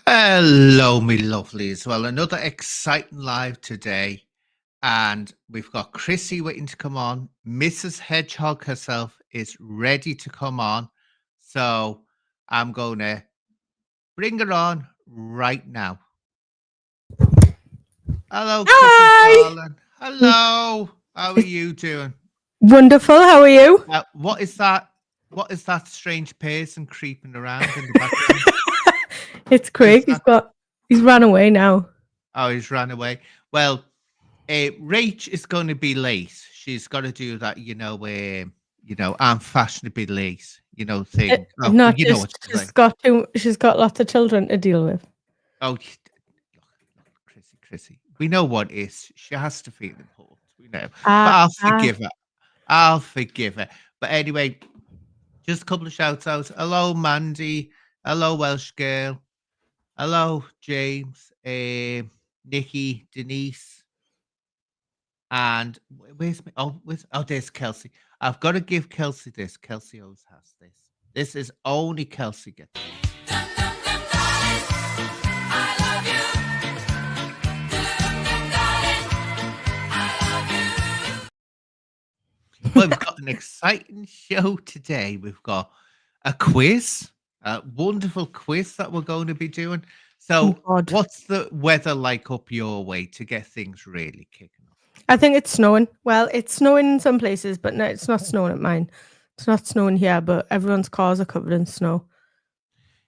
Hello, me lovelies. Well, another exciting live today, and we've got Chrissy waiting to come on. Mrs. Hedgehog herself is ready to come on, so I'm going to bring her on right now. Hello, Chrissy, Hi. darling. Hello. How are It's you doing? wonderful. How are you? What is that? What is that strange person creeping around in the background? It's Is Craig. that? He's run away now. Oh, he's ran away. Well, Rach is going to be late. She's got to do that, I'm fashionably late, thing. Oh, Not you know just what she's like. she's got lots of children to deal with. Oh, Chrissy. We know what is. She has to feel important. We know, but Ah, I'll ah. forgive her. I'll forgive her. But anyway, just a couple of shout outs. Hello, Mandy. Hello, Welsh girl. Hello, James. Nikki, Denise. And where's my there's Kelsey. I've got to give Kelsey this. Kelsey always has this. This is only Kelsey gets this. Well, we've got an exciting show today. We've got a quiz, a wonderful quiz that we're going to be doing. Oh So, God. what's the weather like up your way to get things really kicking off? I think it's snowing. Well, it's snowing in some places, but no, it's not snowing at mine. It's not snowing here, but everyone's cars are covered in snow.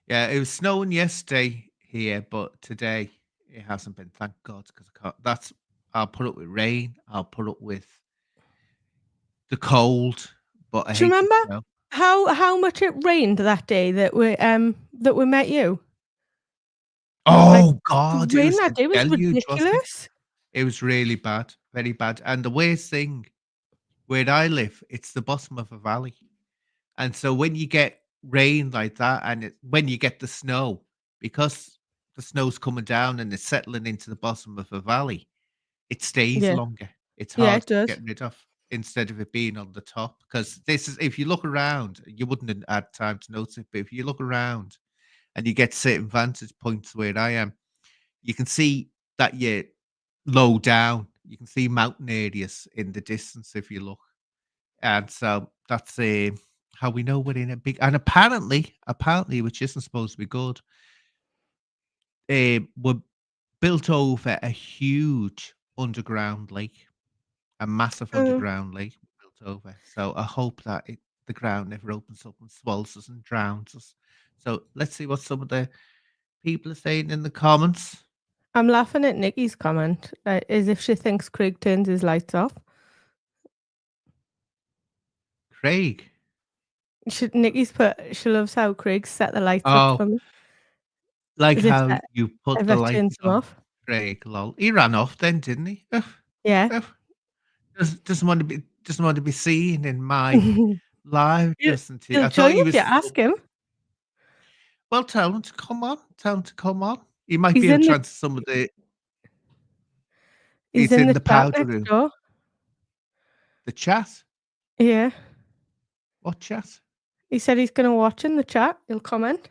Yeah, it was snowing yesterday here, but today it hasn't been. Thank God, because I can't. I'll put up with rain. I'll put up with the cold, but I Do you hate the remember snow. how much it rained that day that we met you? Like Oh the God, it rain was that a day was deluge, wasn't it? ridiculous. It was really bad, very bad. And the worst thing, where I live, it's the bottom of a valley, and so when you get rain like that, and when you get the snow, because the snow's coming down and it's settling into the bottom of a valley, it stays Yeah, longer. It's yeah, hard it to does. get rid of instead of it being on the top. Because this is, if you look around, you wouldn't have had time to notice it, but if you look around and you get certain vantage points where I am, you can see that you're low down. You can see mountain areas in the distance if you look. And so that's how we know we're in a big, and apparently, which isn't supposed to be good, we're built over a huge underground lake, a massive Mm. underground lake built over. So I hope that the ground never opens up and swallows us and drowns us. So let's see what some of the people are saying in the comments. I'm laughing at Nikki's comment, as if she thinks Craig turns his lights off. Craig. Nikki's put she loves how Craig set the lights up Oh, for me, like as if how that you put the ever lights turns him on off. Craig. Lol. He ran off then, didn't he? Ugh, Yeah. ugh. Doesn't want to be seen in my live, doesn't he? He'll I thought join he if you was. ask him. Well, tell him to come on. Tell him to come on. He might He's be able in to the answer some of the. he's It's in in the the chat powder next room. door. The chat. Yeah. What chat? He said he's gonna watch in the chat. He'll comment.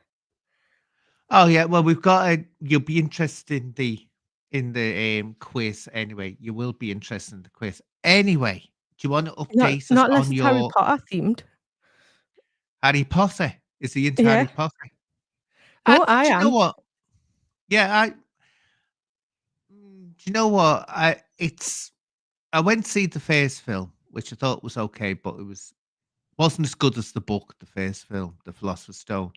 Oh yeah. Well, we've got a. You'll be interested in the quiz anyway. You will be interested in the quiz anyway. Do you want to Not update us not unless on it's Harry your Potter themed. Harry Potter? Is he into Yeah. Harry Potter? No, I Do you know am. what? Yeah, do you know what? I went to see the first film, which I thought was okay, but wasn't as good as the book, the first film, The Philosopher's Stone.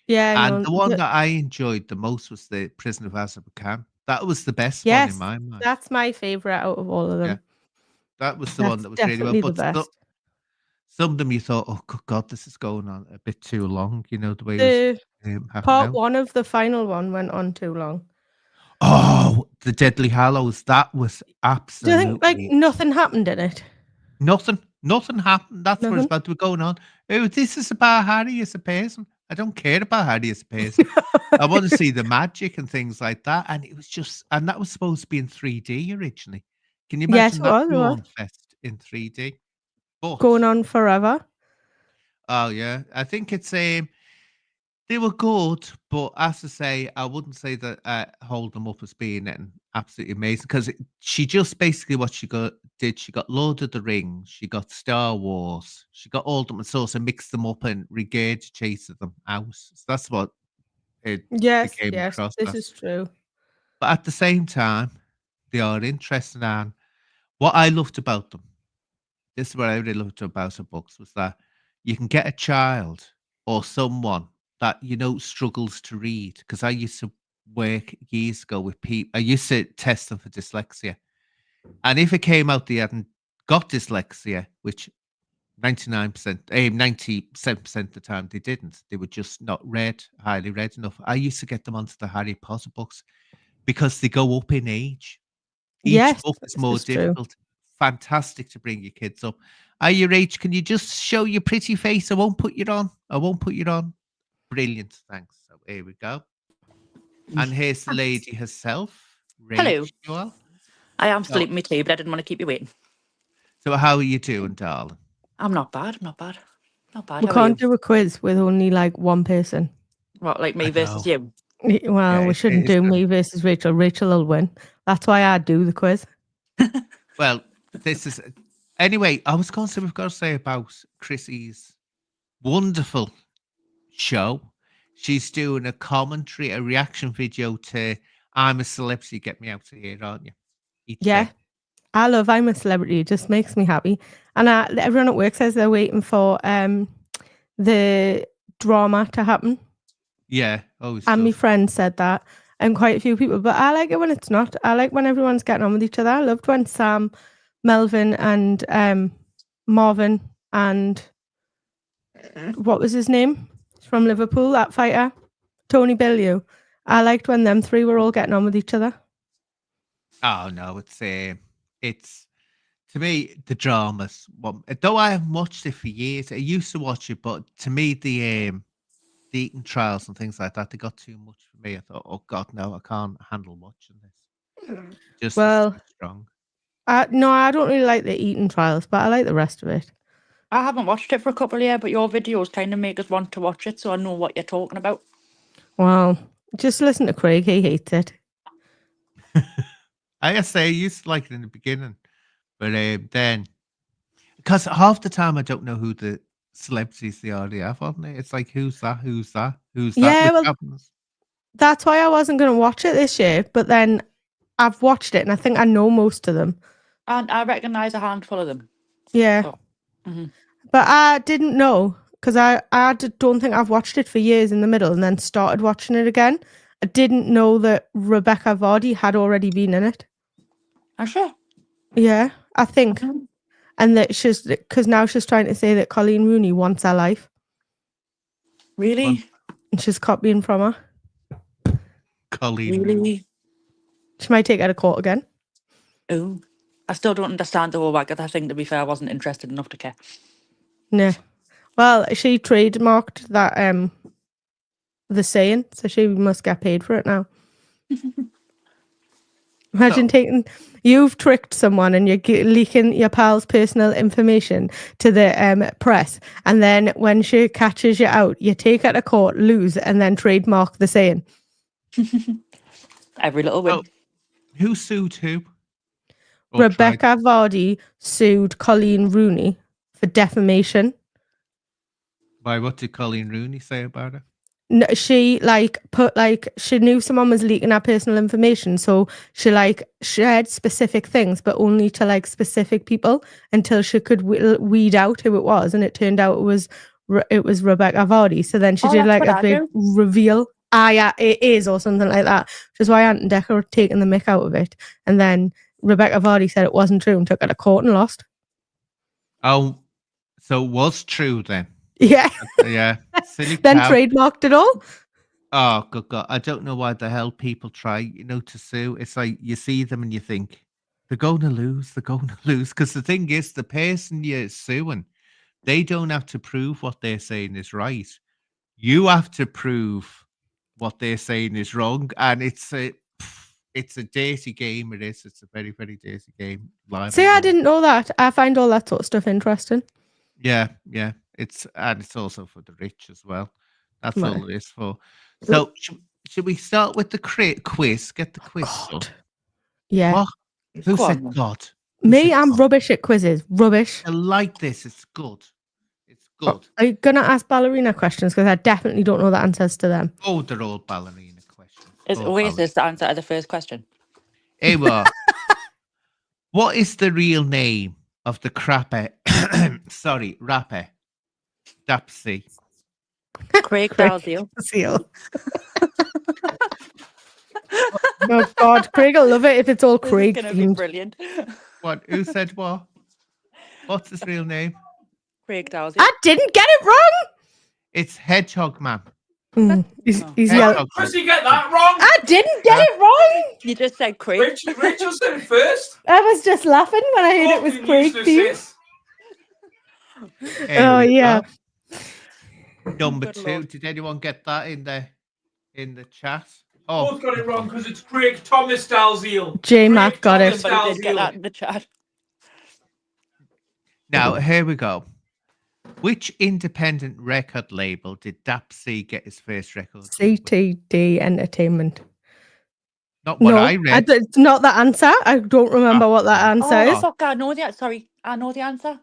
Yeah, And no. the one that I enjoyed the most was The Prison of Azkaban. That was the best one in Yes, my mind. that's my favourite out of all of Yeah, them. that was the one That's that was really well. definitely the But best. some of them you thought, "Oh, good God, this is going on a bit too long," the way it was The happening part out. one of the final one went on too long. Oh, The Deadly Hallows, that was Do you think like absolutely nothing happened in it? nothing happened. That's what it's Nothing. about to be going on. Oh, this is about Harry as a person. I don't care about Harry as a person. I want to see the magic and things like that. And it was just, and that was supposed to be in 3D originally. Can you Yes, imagine it that was. It was Dawn Fest in 3D? But going on forever. oh yeah, I think it's They were good, but as I say, I wouldn't say that hold them up as being absolutely amazing because she just basically what she did. She got Lord of the Rings, she got Star Wars, she got all them and sort of mixed them up and regurgitated them out. So that's what it Yes, became yes, across this as. is true. But at the same time, they are interesting. And what I loved about them, this is what I really loved about her books, was that you can get a child or someone that struggles to read. Because I used to work years ago with people. I used to test them for dyslexia, and if it came out they hadn't got dyslexia, which 99%, 97% of the time they didn't. They were just not highly read enough. I used to get them onto the Harry Potter books because they go up in age. Each Yes, book is this more is true. difficult. Fantastic to bring your kids up. Are you Rach? Can you just show your pretty face? I won't put you on. I won't put you on. Brilliant. Thanks. So here we go. And here's the Thanks. lady herself, Rach. Hello. You are. I am still So, eating my tea, but I didn't want to keep you waiting. so how are you doing, darling? I'm not bad. I'm not bad. Not bad. We How are you? can't do a quiz with only like one person. What, like me I versus know. you? Well, Yeah, we shouldn't it's do good. me versus Rachel. Rachel will win. That's why I do the quiz. Well, this is anyway. I was going to say we've got to say about Chrissie's wonderful show. She's doing a commentary, a reaction video to "I'm a Celebrity, Get Me Out of Here," aren't you? Each Yeah, day. I love I'm a Celebrity. It just makes me happy. And everyone at work says they're waiting for the drama to happen. Yeah, always And my does. friend said that, and quite a few people. But I like it when it's not. I like when everyone's getting on with each other. I loved when Sam, Melvin, and Marvin, and what was his name? He's from Liverpool, that fighter, Tony Bellew. I liked when them three were all getting on with each other. Oh no, it's to me the dramas. Well, though I haven't watched it for years, I used to watch it, but to me the eating trials and things like that, they got too much for me. I thought, oh God, no, I can't handle watching this. Just is Well, too strong. no, I don't really like the eating trials, but I like the rest of it. I haven't watched it for a couple of years, but your videos kind of make us want to watch it, so I know what you're talking about. Well, just listen to Craig. He hates it. I guess I used to like it in the beginning, but then because half the time I don't know who the celebrities they already have on there. It's like who's that? Who's that? Who's that? Yeah, Which well, happens. that's why I wasn't going to watch it this year. But then I've watched it, and I think I know most of them. And I recognise a handful of them. Yeah, Oh. Mhm. but I didn't know because don't think I've watched it for years in the middle, and then started watching it again. I didn't know that Rebecca Vardy had already been in it. I'm sure. Yeah, I think. Mhm. And that because now she's trying to say that Colleen Rooney wants her life, Really? and she's copying from her. Colleen. Really? She might take her to court again. Oh. I still don't understand the whole Wagatha thing, to be fair. I wasn't interested enough to care. Yeah. Well, she trademarked that the saying, so she must get paid for it now. Imagine you've tricked someone and you're leaking your pal's personal information to the press, and then when she catches you out, you take her to court, lose, and then trademark the saying. Every little win. Oh, who sued who? Or Rebecca Vardy sued Colleen Rooney for defamation. Why? What did Colleen Rooney say about it? No, she she knew someone was leaking her personal information, so she shared specific things, but only to specific people until she could weed out who it was, and it turned out it was Rebecca Vardy. So then she did that's what a I big do. reveal. Ah, yeah, it is, or something like that. Which is why Ant and Decca were taking the mick out of it, and then Rebecca Vardy said it wasn't true and took her to court and lost. Oh, so it was true then. Yeah. Yeah. Silly Then cow. trademarked it all. Oh, good God. I don't know why the hell people try, to sue. It's like you see them and you think, they're going to lose. They're going to lose. Because the thing is, the person you're suing, they don't have to prove what they're saying is right. You have to prove what they're saying is wrong. And it's a dirty game. It is. It's a very, very dirty game. See, I didn't know that. I find all that sort of stuff interesting. Yeah, yeah. It's also for the rich as well. That's Right. all it is for. So should we start with the quiz? Get the quiz God. done. Yeah. What? Who Go said on then. God? Who Me, said I'm God? rubbish at quizzes. Rubbish. I like this. It's good. It's good. Are you going to ask ballerina questions? Because I definitely don't know the answers to them. Oh, they're all ballerina questions. Is All Oasis the answer to the first question? Here we are. What is the real name of the rapper Dapsy? Craig Dalziel. Seal. Oh, God. Craig will love it if it's all This is Craig going to be themed. brilliant. What? Who said what? What's his real name? Craig Dalziel. I didn't get it wrong. It's Hedgehog Man. He's Oh. yelling. Hedgehog Man. Chrissie, get that wrong. I didn't get it wrong. You just said Craig. Rachel said it first. I was just laughing when I heard it was Fucking Craig useless, themed. sis. Here Oh, we yeah. go. Number Good 2. lord. Did anyone get that in the chat? Oh, Both got it wrong because it's Craig Thomas Dalziel. J Mac got it. Somebody did get that in the chat. now here we go. Which independent record label did Dapsy get his first record? deal with? CTD Entertainment. Not what No, I read. it's not the answer. I don't remember what that answer Oh, is. fuck, I know the answer. Sorry, I know the answer.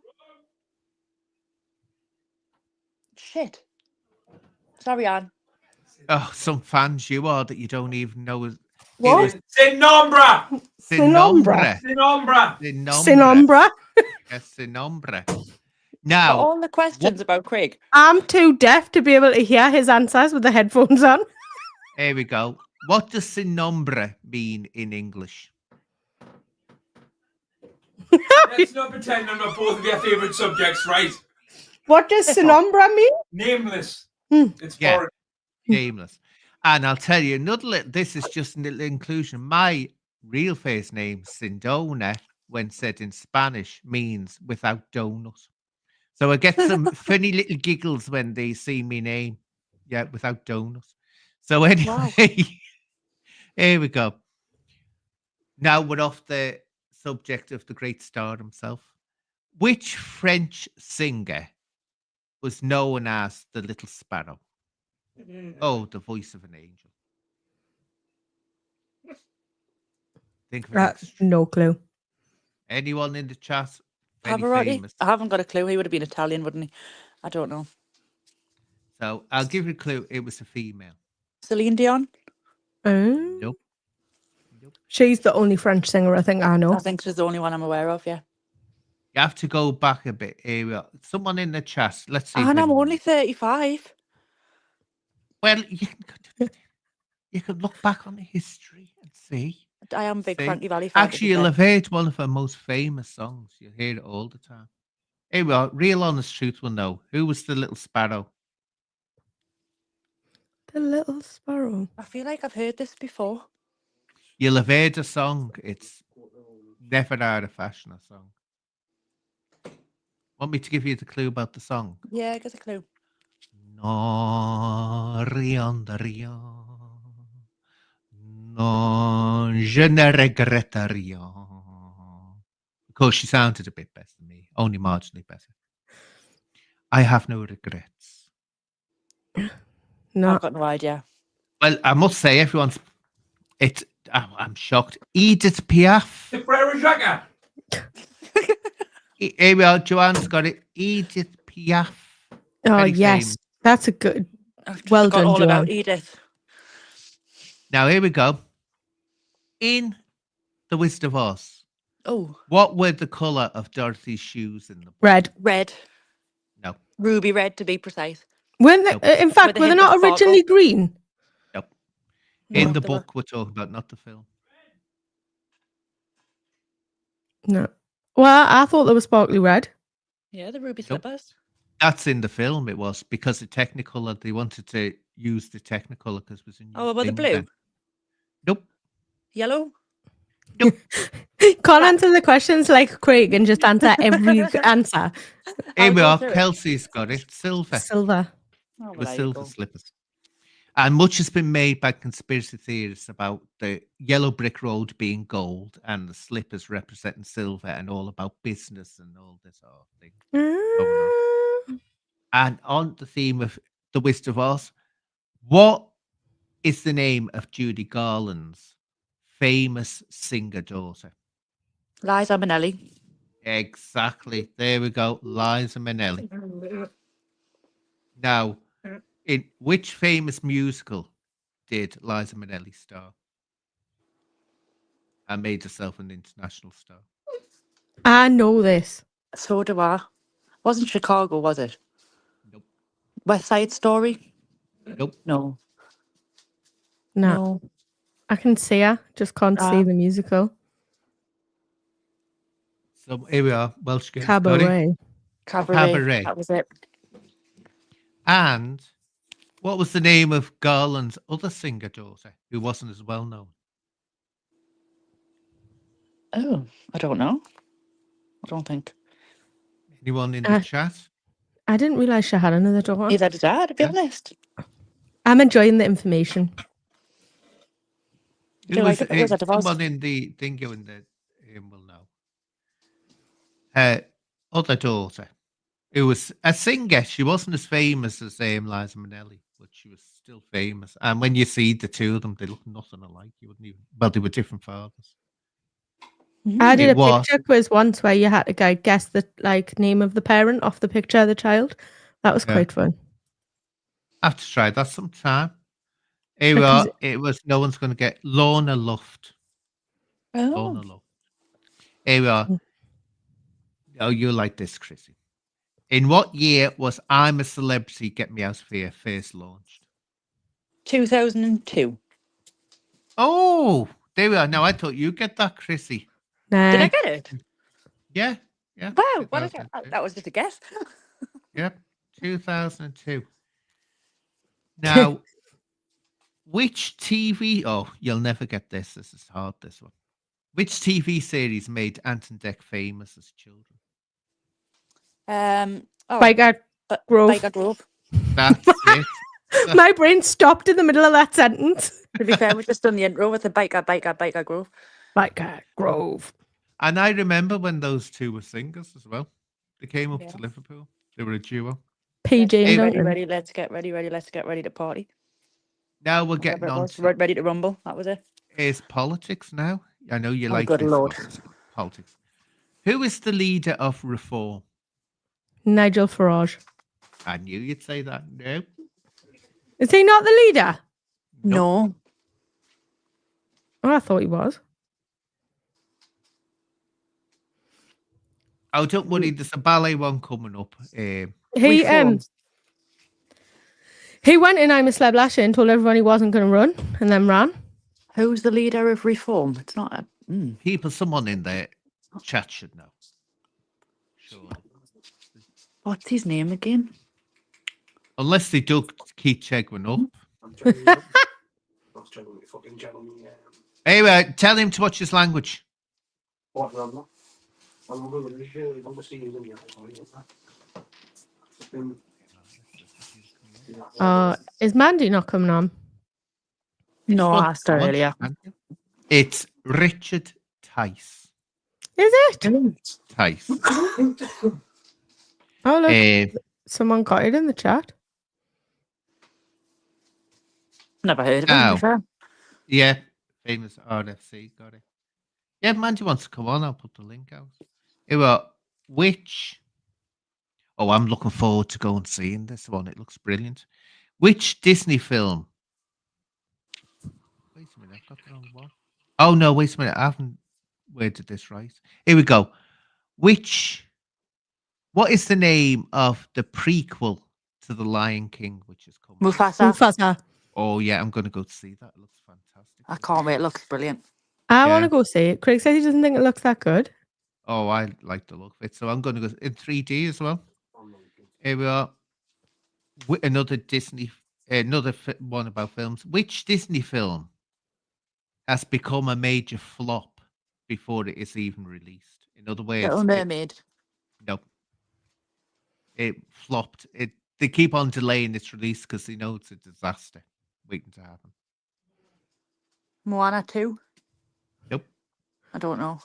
Shit. Sorry, Anne. Oh, some fans you are that you don't even know. What? Sinombra. Sinombra. Sinombra. Sinombra. Yes, Sinombra. But Now, all the questions about Craig. I'm too deaf to be able to hear his answers with the headphones on. here we go. What does Sinombra mean in English? Let's not pretend I'm not both of your favourite subjects, right? What does Sinombra mean? Nameless. Hmm. It's Yeah. foreign. Nameless. And I'll tell you another. This is just a little inclusion. My real first name, Sindona, when said in Spanish, means without donut. So I get some funny little giggles when they see me name. Yeah, without donut. So anyway, here we go. Now we're off the subject of the great star himself. Which French singer was known as the Little Sparrow? Oh, the voice of an angel. Think of it. No clue. Anyone in the chat? Very Pavarotti? famous. I haven't got a clue. He would have been Italian, wouldn't he? I don't know. So I'll give you a clue. It was a female. Celine Dion? Oh. Nope. She's the only French singer I think I know. I think she's the only one I'm aware of, yeah. You have to go back a bit. Here we are. Someone in the chat. Let's see. if And I'm anyone- only 35. Well, you can look back on the history and see. I am a big See? Frankie Valli fan. Actually, you'll have heard one of her most famous songs. You'll hear it all the time. Here we are. Real honest truth will know. Who was the Little Sparrow? The Little Sparrow. I feel like I've heard this before. You'll have heard a song. It's never out of fashion, a song. Want me to give you the clue about the song? Yeah, get a clue. No, rien de rien. No, je ne regrette rien. Of course, she sounded a bit better than me, only marginally better. I have no regrets. No. I've got no idea. Well, I must say, I'm shocked. Edith Piaf. The Prairie Jagger. Here we are. Joanne's got it. Edith Piaf. Oh, Very yes. famous. That's a good. I've just Well forgot done, all about Joanne. Edith. Now, here we go. In The Wizard of Oz, Oh, what were the colour of Dorothy's shoes in the book? Red. red. No. Ruby red, to be precise. When they, Nope. in fact, With a were they hint not of sparkle. originally green? Nope. No, In the they were- book we're talking about, not the film. No. Well, I thought they were sparkly red. Yeah, the ruby Nope. slippers. That's in the film. It was because the Technicolor. They wanted to use the Technicolor because it was a new Oh, about the thing blue? then. Nope. Yellow? Can't answer the questions like Craig and just answer every answer. Here I'll we go are. through it. Kelsey's got it. Silver. Silver. Oh, It was well, there you silver go. slippers. And much has been made by conspiracy theorists about the yellow brick road being gold and the slippers representing silver and all about business and all this sort of thing. Mm. And on the theme of The Wizard of Oz, What is the name of Judy Garland's famous singer daughter? Liza Minnelli. Exactly. There we go. Liza Minnelli. Now, in which famous musical did Liza Minnelli star and made herself an international star? I know this. So do I. Wasn't Chicago, was it? Nope. West Side Story? Nope. No. No, No. I can see her, just can't see Ah. the musical. So here we are. Welsh Games. Got it. Cabaret. Cabaret. That was it. And what was the name of Garland's other singer daughter who wasn't as well known? Oh, I don't know. I don't think. Anyone in the chat? I didn't realise she had another daughter. Neither did I, to be Yeah. honest. I'm enjoying the information. Do like it, was it? It was. Someone in the thing in the will know. Her other daughter, who was a singer, she wasn't as famous as Liza Minnelli, but she was still famous. And when you see the two of them, they look nothing alike. You wouldn't even. Well, they were different fathers. I did It a was. picture quiz once where you had to guess the name of the parent off the picture of the child. That was Yeah. quite fun. I have to try that sometime. Here we Because- are. It was no one's going to get Lorna Luft. Oh. Lorna Luft. Here we are. Oh, you like this, Chrissy. In what year was I'm a Celebrity, Get Me Out of Here first launched? 2002. Oh, there we are. Now I thought you'd get that, Chrissy. Nah. Did I get it? Yeah, yeah. Wow, what is it? 2002. That was just a guess. Yep, 2002. Now, which TV? Oh, you'll never get this. This is hard. This one. Which TV series made Ant and Dec famous as children? Biker Grove. Biker Grove. That's it. My brain stopped in the middle of that sentence. To be fair, we've just done the intro with the Biker Grove. Biker Grove. And I remember when those two were singers as well. They came up Yeah. to Liverpool. They were a duo. PJ and Hey, Ready, Duncan. ready, let's get ready to party. Now we're Whatever getting it on was. to Ready to rumble. That was it. is politics now. I know you Oh, like good this Lord. one. Politics. Who is the leader of Reform? Nigel Farage. I knew you'd say that. No. Is he not the leader? No. Oh, I thought he was. Oh, don't worry. There's a ballet one coming up. He Reform. he went in I'm a Celeb last year and told everyone he wasn't going to run, and then ran. Who's the leader of Reform? It's not a. People, someone in the chat should know. Surely. What's his name again? Unless they do keep checking up. Anyway, tell him to watch his language. Is Mandy not coming on? No, One- I asked her one- earlier. It's Richard Tice. Is it? Tice. Oh, look. Someone got it in the chat. Never heard of him. Ow. To be fair. Yeah, famous RFC, got it. Yeah, Mandy wants to come on. I'll put the link out. Here we are. Which? Oh, I'm looking forward to go and seeing this one. It looks brilliant. Which Disney film? Wait a minute, I've got the wrong one. Oh no, wait a minute. I haven't worded this right. Here we go. What is the name of the prequel to The Lion King, which is coming? Mufasa. Oh yeah, I'm going to go to see that. It looks fantastic. I can't wait. It looks brilliant. I Yeah. want to go see it. Craig says he doesn't think it looks that good. Oh, I like the look of it. So I'm going to go in 3D as well. Here we are. Another Disney, one about films. Which Disney film has become a major flop before it is even released? In other words, Little Mermaid. no, it flopped. They keep on delaying its release because they know it's a disaster waiting to happen. Moana 2. Nope. I don't know.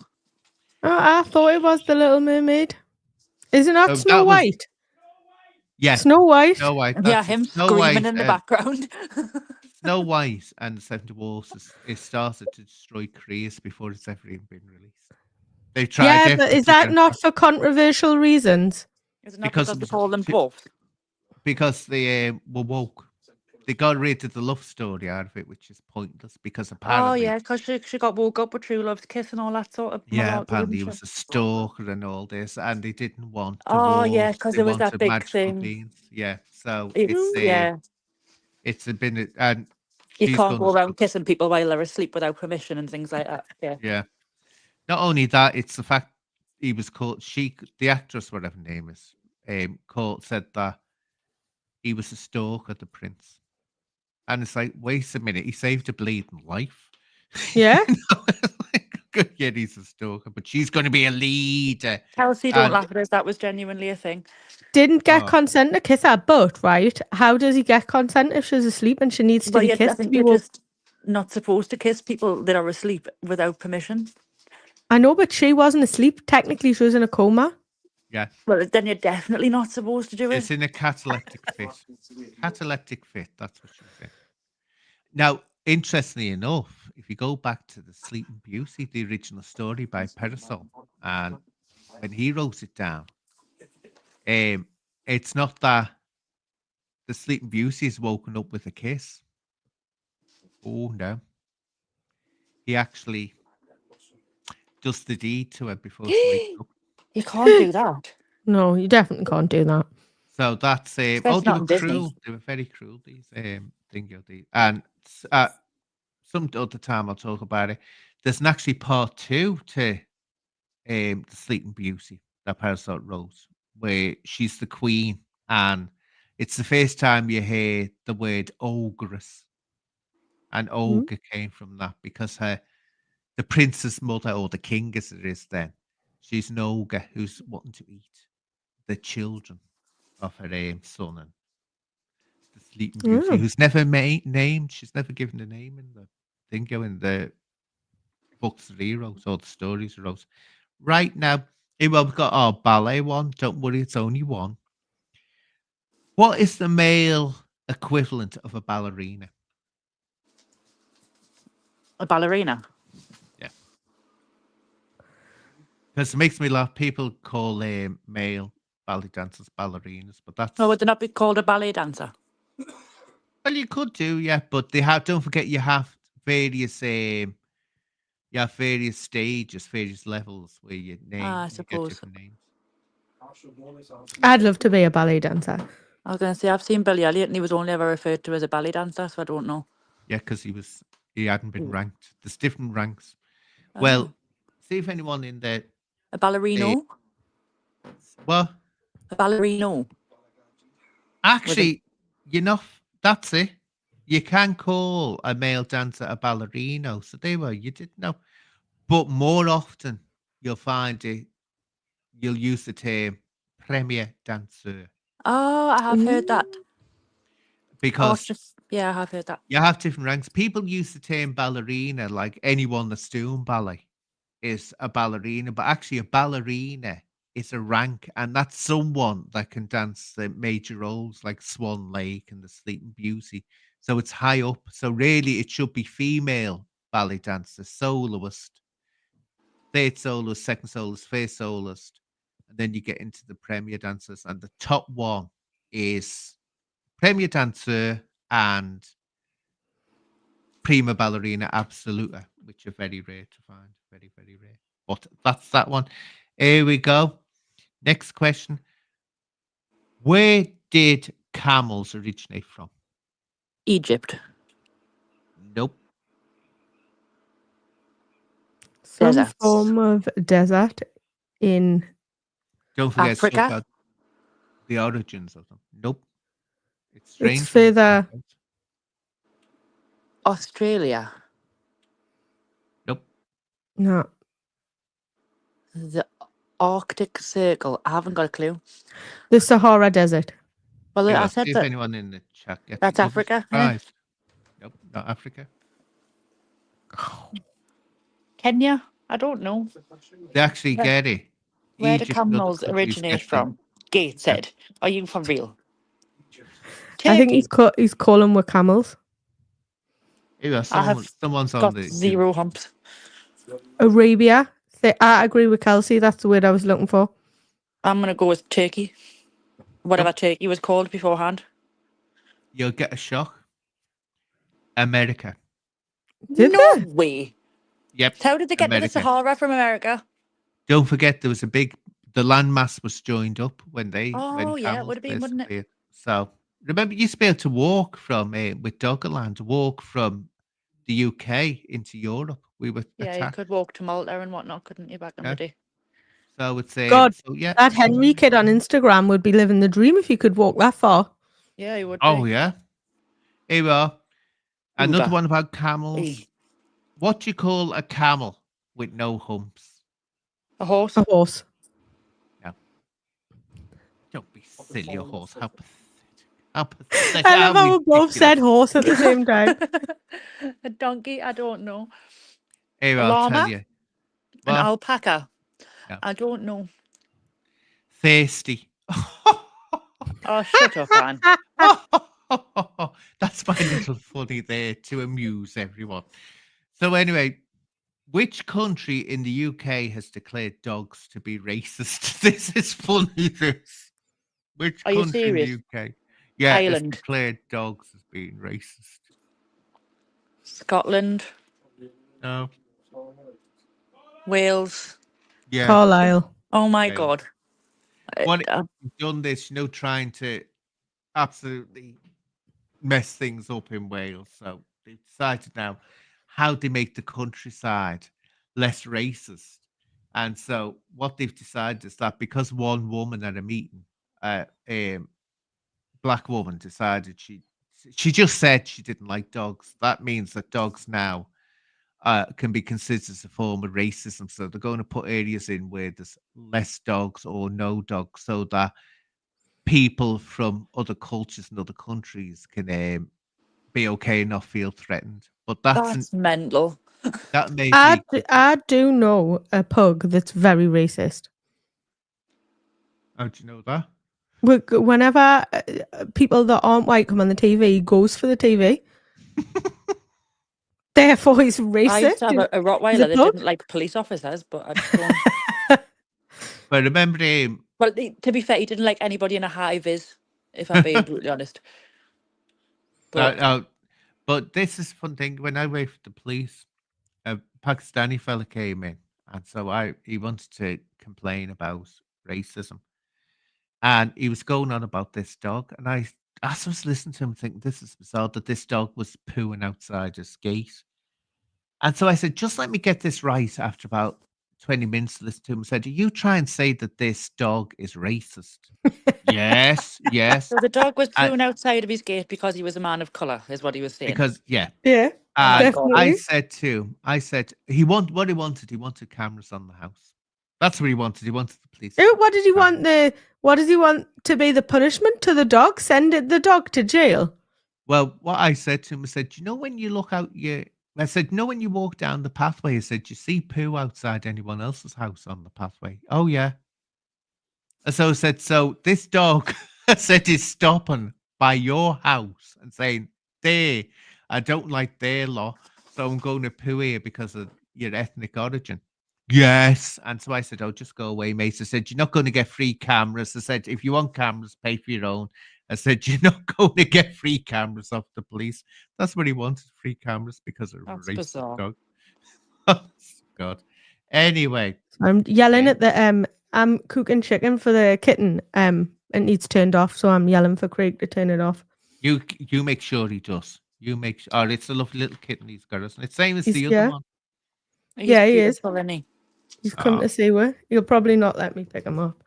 Oh, I thought it was The Little Mermaid. Is it not Oh, Snow that was- White? Yeah, Snow White. Snow White. Yeah, That's him Snow screaming White. in the background. Snow White and the Seven Dwarfs. It started to destroy careers before it's ever even been released. They tried Yeah, but everything is to that get it not back for controversial reasons? Is it not because because it they was call them too- dwarfs? because they were woke. They got rid of the love story out of it, which is pointless because Oh, apparently, yeah, because she got woke up with true love's kiss and all that sort of yeah, malarkey, apparently he didn't was she? a stalker and all this, and they didn't want Oh, yeah, dwarfs. because They there was that wanted big magical thing. beings. Yeah, so Yeah, it's been and you she's can't going go to around kissing people while they're asleep without permission and things like that. Yeah. yeah. Not only that, it's the fact he was called. The actress, whatever her name is, said that he was a stalker, the prince, and it's like, wait a minute, he saved a bleeding life. Yeah. You know, it's like, good, yeah, he's a stalker, but she's going to be a leader. Kelsey, don't And laugh at us. That was genuinely a thing. Didn't get Oh. consent to kiss her, but right, how does he get consent if she's asleep and she needs to But be yeah, I kissed to think be you're woke? just not supposed to kiss people that are asleep without permission. I know, but she wasn't asleep. Technically, she was in a coma. yeah, Well, then you're definitely not supposed to do it. it's in a cataleptic fit. Cataleptic fit. That's what she was in. Now, interestingly enough, if you go back to the Sleeping Beauty, the original story by Parasol, and when he wrote it down, it's not that the Sleeping Beauty is woken up with a kiss. Oh no, he actually does the deed to her before she wakes up. You can't do that. No, you definitely can't do that. So that's Especially they not were in Disney. cruel. They were very cruel. These these and some other time I'll talk about it. There's an actually part 2 to the Sleeping Beauty that Parasol wrote, where she's the queen, and it's the first time you hear the word ogress, and ogre came from that because the princess mother, or the king as it is then, she's an ogre who's wanting to eat the children of her son, and the Sleeping Beauty, who's never named. She's never given a name in the in the books that he wrote or the stories he wrote. Right now, well, we've got our ballet one. Don't worry, it's only one. What is the male equivalent of a ballerina? A ballerina. Yeah. Because it makes me laugh. People call male ballet dancers ballerinas, but that's Oh, would they not be called a ballet dancer? well, you could do, yeah, but they have. Don't forget, you have various stages, various levels where you name, I you get suppose. different names. I'd love to be a ballet dancer. I was going to say, I've seen Billy Elliot and he was only ever referred to as a ballet dancer, so I don't know. Yeah, because he hadn't been ranked. There's different ranks. Well, see if anyone in there. A ballerino? Well, A ballerino. actually, that's it. You can call a male dancer a ballerino. So you didn't know. But more often, you'll find you'll use the term premier danseur. Oh, I have heard that. Because yeah, I have heard that. you have different ranks. People use the term ballerina like anyone that's doing ballet is a ballerina, but actually a ballerina is a rank, and that's someone that can dance the major roles like Swan Lake and the Sleeping Beauty. So it's high up. So really it should be female ballet dancers, soloist, third soloist, second soloist, first soloist, and then you get into the premier dancers, and the top one is premier dancer and prima ballerina absoluta, which are very rare to find. Very, very rare. But that's that one. Here we go. Next question. Where did camels originate from? Egypt. Nope. Some Deserts. form of desert in Don't forget Africa? talk about the origins of them. Nope. It's strange. It's further. Australia. Nope. No. The Arctic Circle. I haven't got a clue. The Sahara Desert. Well, I Let's said see if that. anyone in the chat gets That's it. You'll be Africa, innit? surprised. Nope, not Africa. Kenya? I don't know. They actually get it. Where do Egypt and other camels countries originate get the- from? Gateshead. Are you for real? I think Turkey. he's calling with camels. Here we are, I have someone's on got the 0 humps. Arabia. I agree with Kelsey. That's the word I was looking for. I'm going to go with Turkey. Whatever Turkey was called beforehand. You'll get a shock. America. Did No they? way. Yep. How did they get to the America. Sahara from America? Don't forget there was the landmass was joined up when Oh, yeah, it camels would have been, wouldn't it? disappeared. So remember, you used to be able to walk from with Doggerland, walk from the UK into Europe. We were Yeah, you attacked. could walk to Malta and whatnot, couldn't you, back in the day? So it's God, so yeah. that Henry kid on Instagram would be living the dream if he could walk that far. Yeah, you would Oh be. yeah. Here we are. Another Uber. one about camels. Hey. What do you call a camel with no humps? A horse. A horse. Don't be silly, a horse. How pathetic. How pathetic. I love how we both ridiculous. said horse at the same time. A donkey, I don't know. Here, A I'll llama? tell you. An Well, alpaca. Yeah. I don't know. thirsty. Oh, shut up, Anne. That's my little funny there to amuse everyone. So anyway, which country in the UK has declared dogs to be racist? This is funny. This. Which Are you country serious? in the UK? Yeah, has Ireland. declared dogs as being racist. Scotland. No. Wales. Yeah. Carlisle. Oh, my Okay. God. What you've done this, trying to absolutely mess things up in Wales. So they've decided now how they make the countryside less racist. And so what they've decided is that because one woman at a meeting, black woman decided she just said she didn't like dogs. That means that dogs now can be considered as a form of racism. So they're going to put areas in where there's less dogs or no dogs, so that people from other cultures and other countries can be okay and not feel threatened. But That's mental. that made me. I do know a pug that's very racist. How do you know that? Whenever people that aren't white come on the TV, he goes for the TV. Therefore, he's racist. I used to have a Rottweiler that pug? didn't like police officers, but I just don't. But remember him. Well, to be fair, he didn't like anybody in a high vis, if I'm being brutally honest. But But this is fun thing. When I waited for the police, a Pakistani fella came in, and so he wanted to complain about racism, and he was going on about this dog, and I was listening to him thinking this is bizarre that this dog was pooing outside his gate, and so I said, just let me get this right. After about 20 minutes to listen to him, I said, you try and say that this dog is racist. Yes. so the dog was I- pooing outside of his gate because he was a man of colour, is what he was saying. Because yeah, and definitely. I said he wanted cameras on the house. That's what he wanted. He wanted the police. What did he want? What does he want to be the punishment to the dog? Send the dog to jail. Well, what I said to him, I said, when you look out I said, when you walk down the pathway, I said, you see poo outside anyone else's house on the pathway? Oh yeah. And so I said, so this dog, I said, is stopping by your house and saying, there, I don't like their law, so I'm going to poo here because of your ethnic origin. Yes. And so I said, oh, just go away, mate. I said, you're not going to get free cameras. I said, if you want cameras, pay for your own. I said, you're not going to get free cameras off the police. That's what he wanted, free cameras because of a That's racist bizarre. dog. Oh, God. Anyway. I'm yelling at the I'm cooking chicken for the kitten. It needs turned off, so I'm yelling for Craig to turn it off. You make sure he does. You make sure. Oh, it's a lovely little kitten he's got, isn't it? Same as the other one. He's Yeah, he is. beautiful, isn't he? He's come to see her. He'll probably not let me pick him up.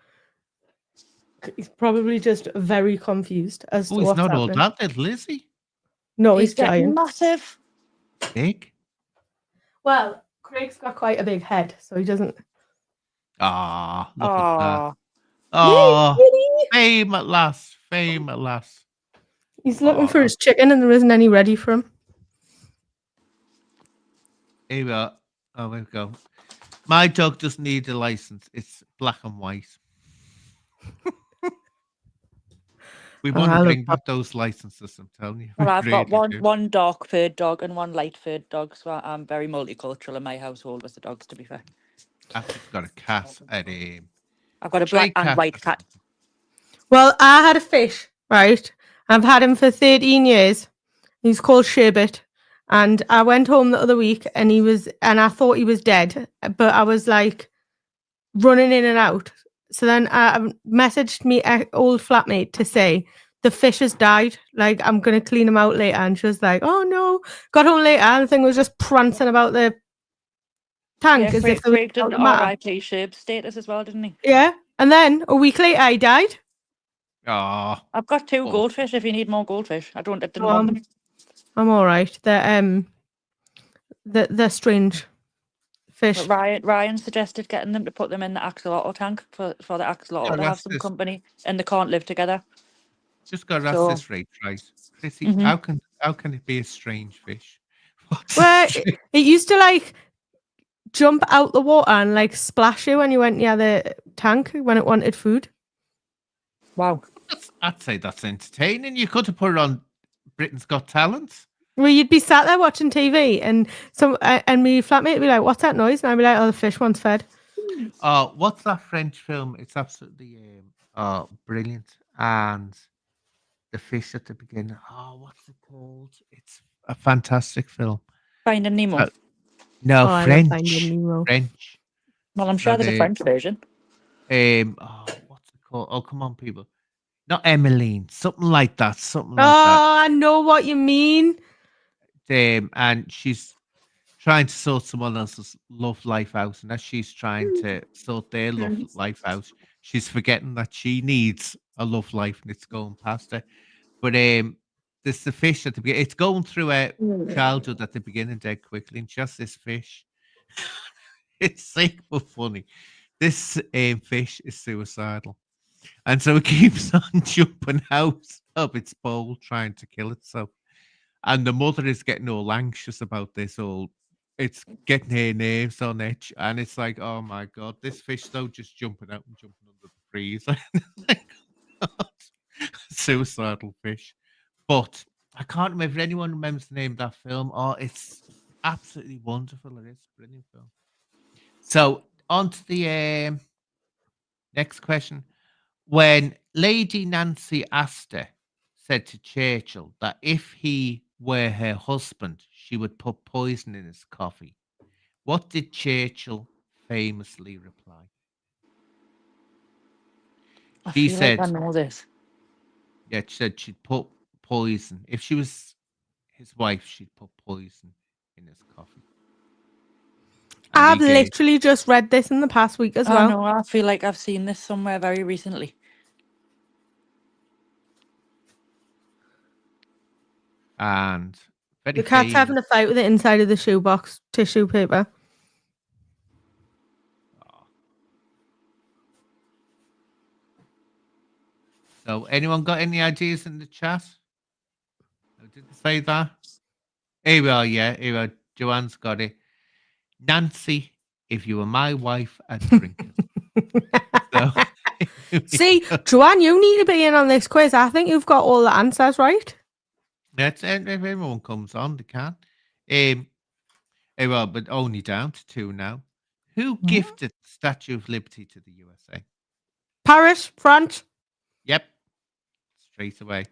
He's probably just very confused as to Oh, he's what's not all happening. that little, is he? No, He's he's getting giant. massive. Big? Well, Craig's got quite a big head, so he doesn't. Ah, look at that. Oh, Oh, fame at last. Fame at last. He's looking for his chicken, and there isn't any ready for him. Here we are. Oh, there we go. My dog doesn't need a license. It's black and white. We Oh, I wouldn't love bring puppies. back those licenses, I'm telling you. Well, We I've got really do. one dark furred dog and one light furred dog, so I'm very multicultural in my household with the dogs. To be fair, I've just got a cat and I've got a stray black and cat. white cat. Well, I had a fish, right? I've had him for 13 years. He's called Sherbet. And I went home the other week and I thought he was dead, but I was like running in and out. So then I messaged me old flatmate to say, the fish has died. Like, I'm going to clean him out later. And she was like, oh no. Got home later and the thing was just prancing about the tank Yeah, as if there was Craig nothing did the matter. R.I.P. Sherb status as well, didn't he? Yeah. And then a week later, he died. Oh, I've got 2 Oh. goldfish if you need more goldfish. I didn't So want them. I'm all right. They're strange fish. But Ryan suggested getting them to put them in the axolotl tank for the axolotl Yeah, to have that's some this. company, and they can't live together. Just got to ask So- this rate, right? Chrissy, Mhm. how can it be a strange fish? What's Well, strange? it used to like jump out the water and like splash you when you went near the tank when it wanted food. Wow. I'd say that's entertaining. You could have put it on Britain's Got Talent. Well, you'd be sat there watching TV, and me flatmate would be like, "What's that noise?" And I'd be like, "Oh, the fish wants fed." What's that French film? It's absolutely brilliant. And the fish at the beginning. Oh, what's it called? It's a fantastic film. Finding Nemo. No, Oh, I love French. Finding Nemo. French. Well, I'm sure No, there's a the- French version. What's it called? Oh, come on, people. Not Emmeline. Something like that. Something Oh, like that. I know what you mean. And she's trying to sort someone else's love life out, and as she's trying to sort their love life out, she's forgetting that she needs a love life, and it's going past her. But there's the fish at the beginning. It's going through a childhood at the beginning dead quickly, and just this fish. It's sick but funny. This fish is suicidal, and so it keeps on jumping out of its bowl trying to kill itself. And the mother is getting all anxious about this. It's getting her nerves on edge, and it's like, oh my god, this fish though just jumping out and jumping under the freezer. Suicidal fish. But I can't remember if anyone remembers the name of that film. Oh, it's absolutely wonderful. It is a brilliant film. So on to the next question. When Lady Nancy Astor said to Churchill that if he were her husband, she would put poison in his coffee, what did Churchill famously reply? I She feel said, like I know this. yeah, she said she'd put poison. If she was his wife, she'd put poison in his coffee. And I've he gave- literally just read this in the past week as Oh well. no, I feel like I've seen this somewhere very recently. and very The cat's famous. having a fight with the inside of the shoebox tissue paper. So, anyone got any ideas in the chat? I didn't say that. Here we are, yeah. Here we are. Joanne's got it. Nancy, if you were my wife, I'd drink it. So, See, Joanne, you need to be in on this quiz. I think you've got all the answers right. that's if everyone comes on, they can. Well, but only down to 2 now. Who gifted the Statue of Liberty to the USA? Paris, France. Yep. Straight away.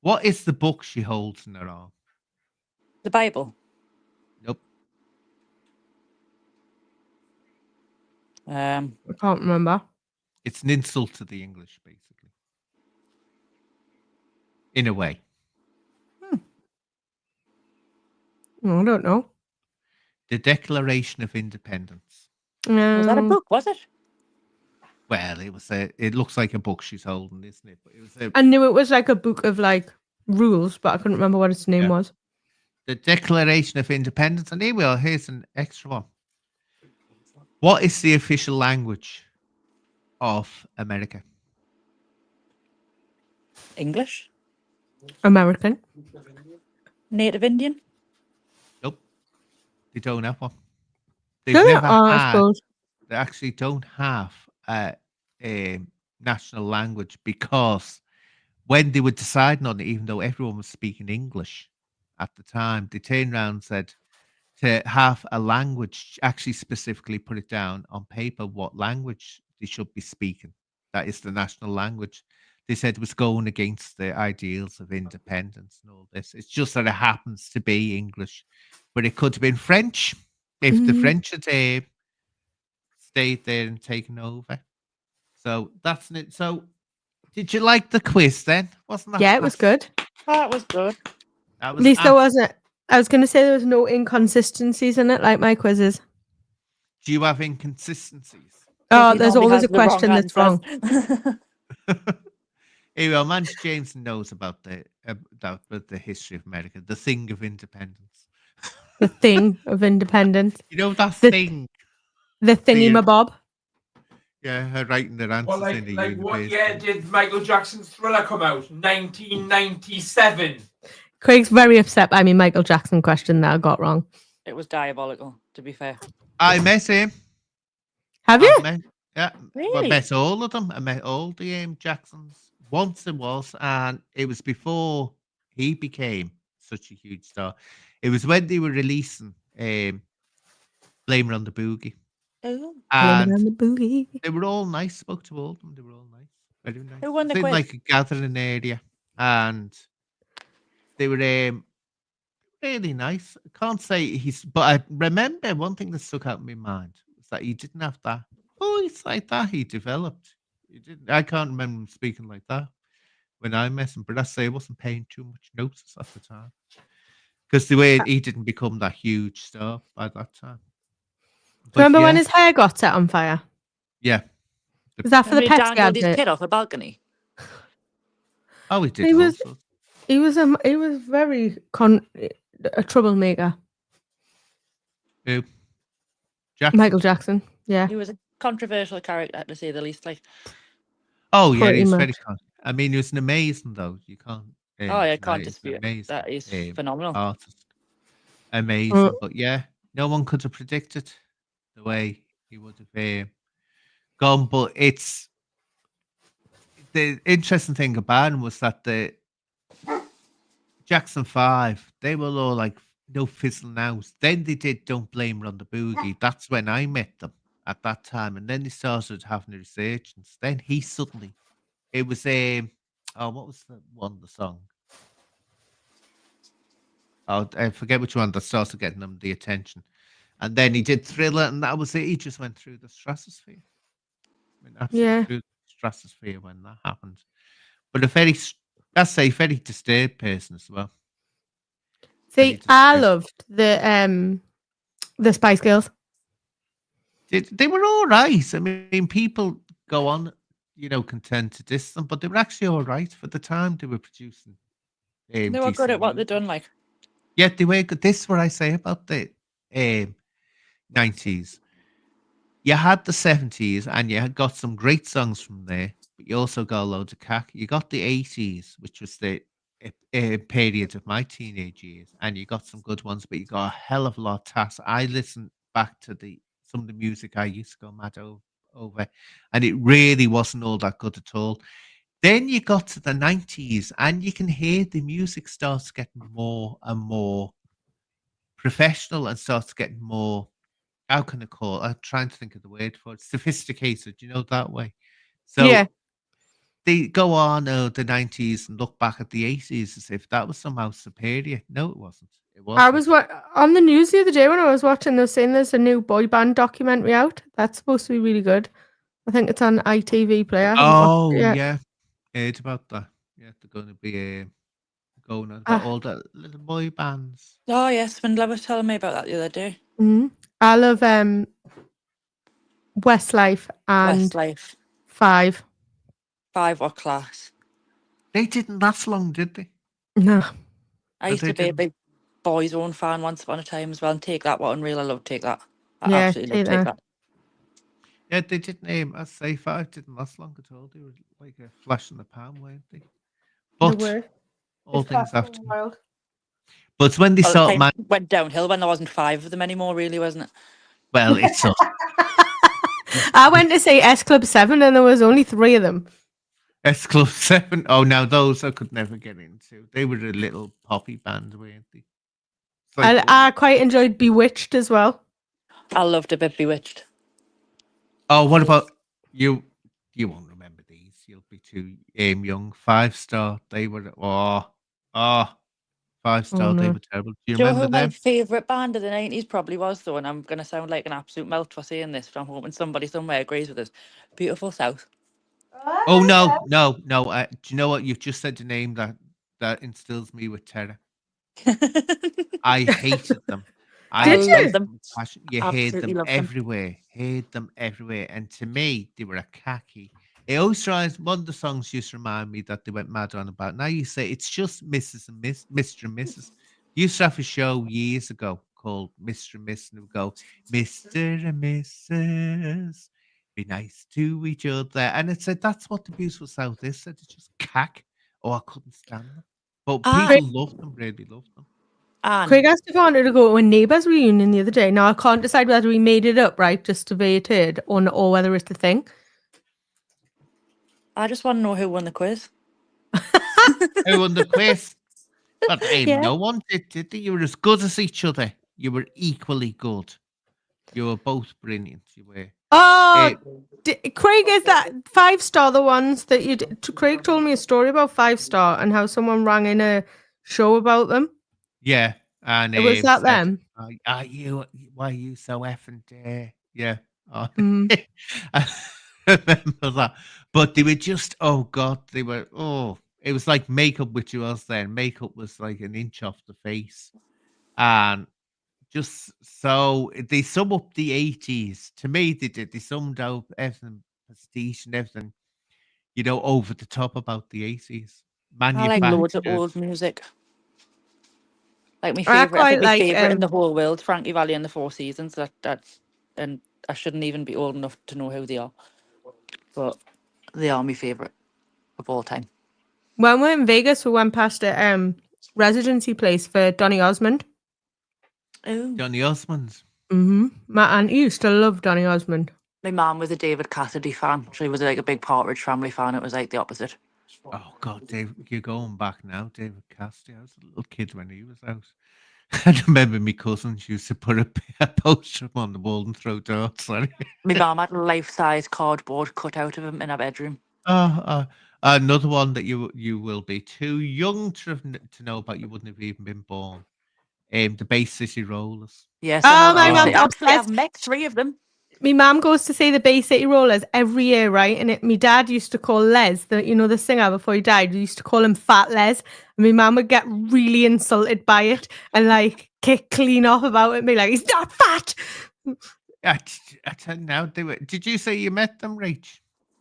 What is the book she holds in her arm? The Bible. Nope. I can't remember. It's an insult to the English, basically. In a way. I don't know. The Declaration of Independence. Was that a book? Was it? Well, it looks like a book she's holding, isn't it? But it was I knew it was like a book of like rules, but I couldn't remember what its name was. the Declaration of Independence. And here we are. Here's an extra one. What is the official language of America? English. American. Native Indian. Nope. They don't have one. Do They've they? never Oh, I had. suppose. They actually don't have a national language because when they were deciding on it, even though everyone was speaking English at the time, they turned around and said to have a language, actually specifically put it down on paper what language they should be speaking. That is the national language. They said it was going against the ideals of independence and all this. It's just that it happens to be English, but it could have been French if the French had stayed there and taken over. So that's it. So, did you like the quiz then? Wasn't that? Yeah, it was good. That was good. That At was least there wasn't. I was going to say there was no inconsistencies in it, like my quizzes. Do you have inconsistencies? Oh, He there's normally always has a the wrong question that's wrong. answers. Anyway, Manch Jameson knows about the history of America, the thing of independence. The thing of independence. You know that The- thing? The thingy-mabob. Yeah, her writing their answers Well, in the like what university. year did Michael Jackson's Thriller come out? 1997. Craig's very upset by me Michael Jackson question that I got wrong. It was diabolical, to be fair. I met him. Have you? I Really? met all of them. I met all the Jacksons. Once it was, and it was before he became such a huge star. It was when they were releasing Blame It on the Boogie. Oh. And Blame it on the boogie. they were all nice. Spoke to all of them. They were all nice. Very nice. Who won the It was in quiz? like a gathering area, and they were really nice. I can't say but I remember one thing that stuck out in my mind was that he didn't have that voice like that he developed. He didn't. I can't remember him speaking like that when I met him, but I say I wasn't paying too much notice at the time because the way he didn't become that huge star by that time. But Remember when yeah, his hair got set on fire? yeah. Was that for the Remember he Petsy dangled his advert? kid off a balcony? Oh, he did. He all was- sorts. He was very a troublemaker. Who? Jackson? Michael Jackson. Yeah. He was a controversial character, to say the least. Like, Oh, yeah, Pretty he's much. very I mean, he was an amazing, though. You can't. oh, I deny can't he's an dispute amazing, that. Is um, phenomenal. artist. Amazing. Mm. But yeah, no one could have predicted the way he would have gone. But it's the interesting thing about him was that the Jackson 5, they were all like, no fizzling out. Then they did Don't Blame It on the Boogie. That's when I met them at that time. And then they started having a resurgence. Then he suddenly, it was what was the song? Oh, I forget which one that started getting them the attention. And then he did Thriller, and that was it. He just went through the stratosphere. I mean, absolutely Yeah. through the stratosphere when that happened. But very disturbed person as well. See, just I said- loved the Spice Girls. They were all right. I mean, people go on, content to diss them, but they were actually all right for the time they were producing. They were good at what they'd done. Like, Yeah, they were good. This is what I say about the 90s. You had the 70s, and you had got some great songs from there, but you also got a load of cack. You got the 80s, which was the period of my teenage years, and you got some good ones, but you got a hell of a lot of tasks. I listened back to some of the music I used to go mad over, and it really wasn't all that good at all. Then you got to the 90s, and you can hear the music starts getting more and more professional and starts getting more, how can I call it? I'm trying to think of the word for it. Sophisticated, that way. So Yeah. they go on the 90s and look back at the 80s as if that was somehow superior. No, it wasn't. It wasn't. I was on the news the other day when I was watching. They were saying there's a new boy band documentary out. That's supposed to be really good. I think it's on ITV Player. I haven't watched it yet. Yeah. Heard about that. Yeah, they're going to be going on about all the little boy bands. oh yes, Swindler was telling me about that the other day. Mhm. I love Westlife and Westlife, 5. 5 or Class. They didn't last long, did they? No. I But used they to be a didn't. big Boys Own fan once upon a time as well, and Take That one. Really love Take That. I Yeah, absolutely love Take Take That. That. Yeah, they didn't. I say 5 didn't last long at all. They were like a flash in the pan, weren't they? But all things have to. Wild. But it's when they Well, start, the man. time went downhill when there wasn't 5 of them anymore, really, wasn't it? Well, it's us. I went to see S Club 7 and there was only 3 of them. S Club 7. Oh, now those I could never get into. They were a little poppy band, weren't they? It's like, I quite enjoyed Bewitched as well. I loved a bit Bewitched. oh, what about you? You won't remember these. You'll be too young. 5 Star. They were 5 Star. They no. were terrible. Do you Do you know remember who my them? favourite band of the 90s probably was, though? And I'm going to sound like an absolute melt for saying this, but I'm hoping somebody somewhere agrees with us. Beautiful South. Oh no. Do you know what? You've just said a name that instills me with terror. I hated them. I Did love you? them. with passion. You heard Absolutely them love them. everywhere. Heard them everywhere. And to me, they were a khaki. It always tries. One of the songs used to remind me that they went mad on about. Now you say it's just Mrs. and Mr. and Mrs. Used to have a show years ago called Mr. and Mrs. And it would go, Mr. and Mrs. Be nice to each other. And it said that's what the Beautiful South is. Said it's just cack. Oh, I couldn't stand them. But Ah. people loved them, really loved them. And Craig asked if I wanted to go to a Neighbours reunion the other day. Now I can't decide whether we made it up, right, just to be it heard, or whether it's the thing. I just want to know who won the quiz. Who won the quiz? But Yeah. no one did they? You were as good as each other. You were equally good. You were both brilliant. You were. Oh, Craig, is that 5 Star the ones that you did? Craig told me a story about 5 Star and how someone rang in a show about them. Yeah, and Was that said, them? Are you? Why are you so effing dare? Yeah. Oh. Mm. I remember that. But they were just. Oh God, they were. Oh, it was like makeup, which was then. Makeup was like an inch off the face, and just so they sum up the 80s. To me, they did. They summed up everything prestige and everything, over the top about the 80s. I like loads of Manufactured. old music. Like my I favourite, I quite think my like, favourite in the whole world, Frankie Valli and the Four Seasons. And I shouldn't even be old enough to know who they are, but they are my favourite of all time. When we were in Vegas, we went past a residency place for Donny Osmond. Oh, Johnny Osmond's. My aunt used to love Donny Osmond. my mum was a David Cassidy fan. She was like a big Partridge Family fan. It was like the opposite. Oh God, Dave, you're going back now, David Cassidy. I was a little kid when he was out. I remember my cousins used to put a poster on the wall and throw darts on it. My mum had a life-size cardboard cut out of him in her bedroom. Another one that you will be too young to know about. You wouldn't have even been born. The Bay City Rollers. Yes, my mum's I've met 3 of them. My mum goes to see the Bay City Rollers every year, right? And my dad used to call Les, the singer before he died, we used to call him Fat Les. And my mum would get really insulted by it and like kick clean off about it and be like, he's not fat. I tell you now, they were. Did you say you met them, Rach?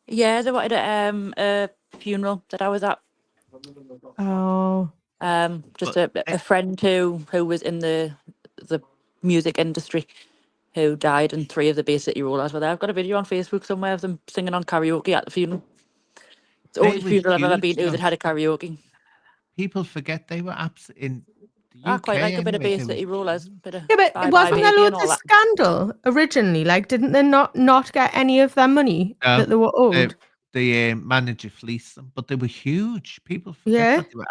Yeah, they were at a funeral that I was at. Oh. Just a friend who was in the music industry who died, and 3 of the Bay City Rollers were there. I've got a video on Facebook somewhere of them singing on karaoke at the funeral. It's the only funeral I've ever been to that had a karaoke. People forget they were in the I UK. quite like a bit of anyway, Bay City Rollers. Yeah, but wasn't there loads of scandal originally? Like, didn't they not get any of their money that they were owed? The manager fleeced them, but they were huge. People forget that they were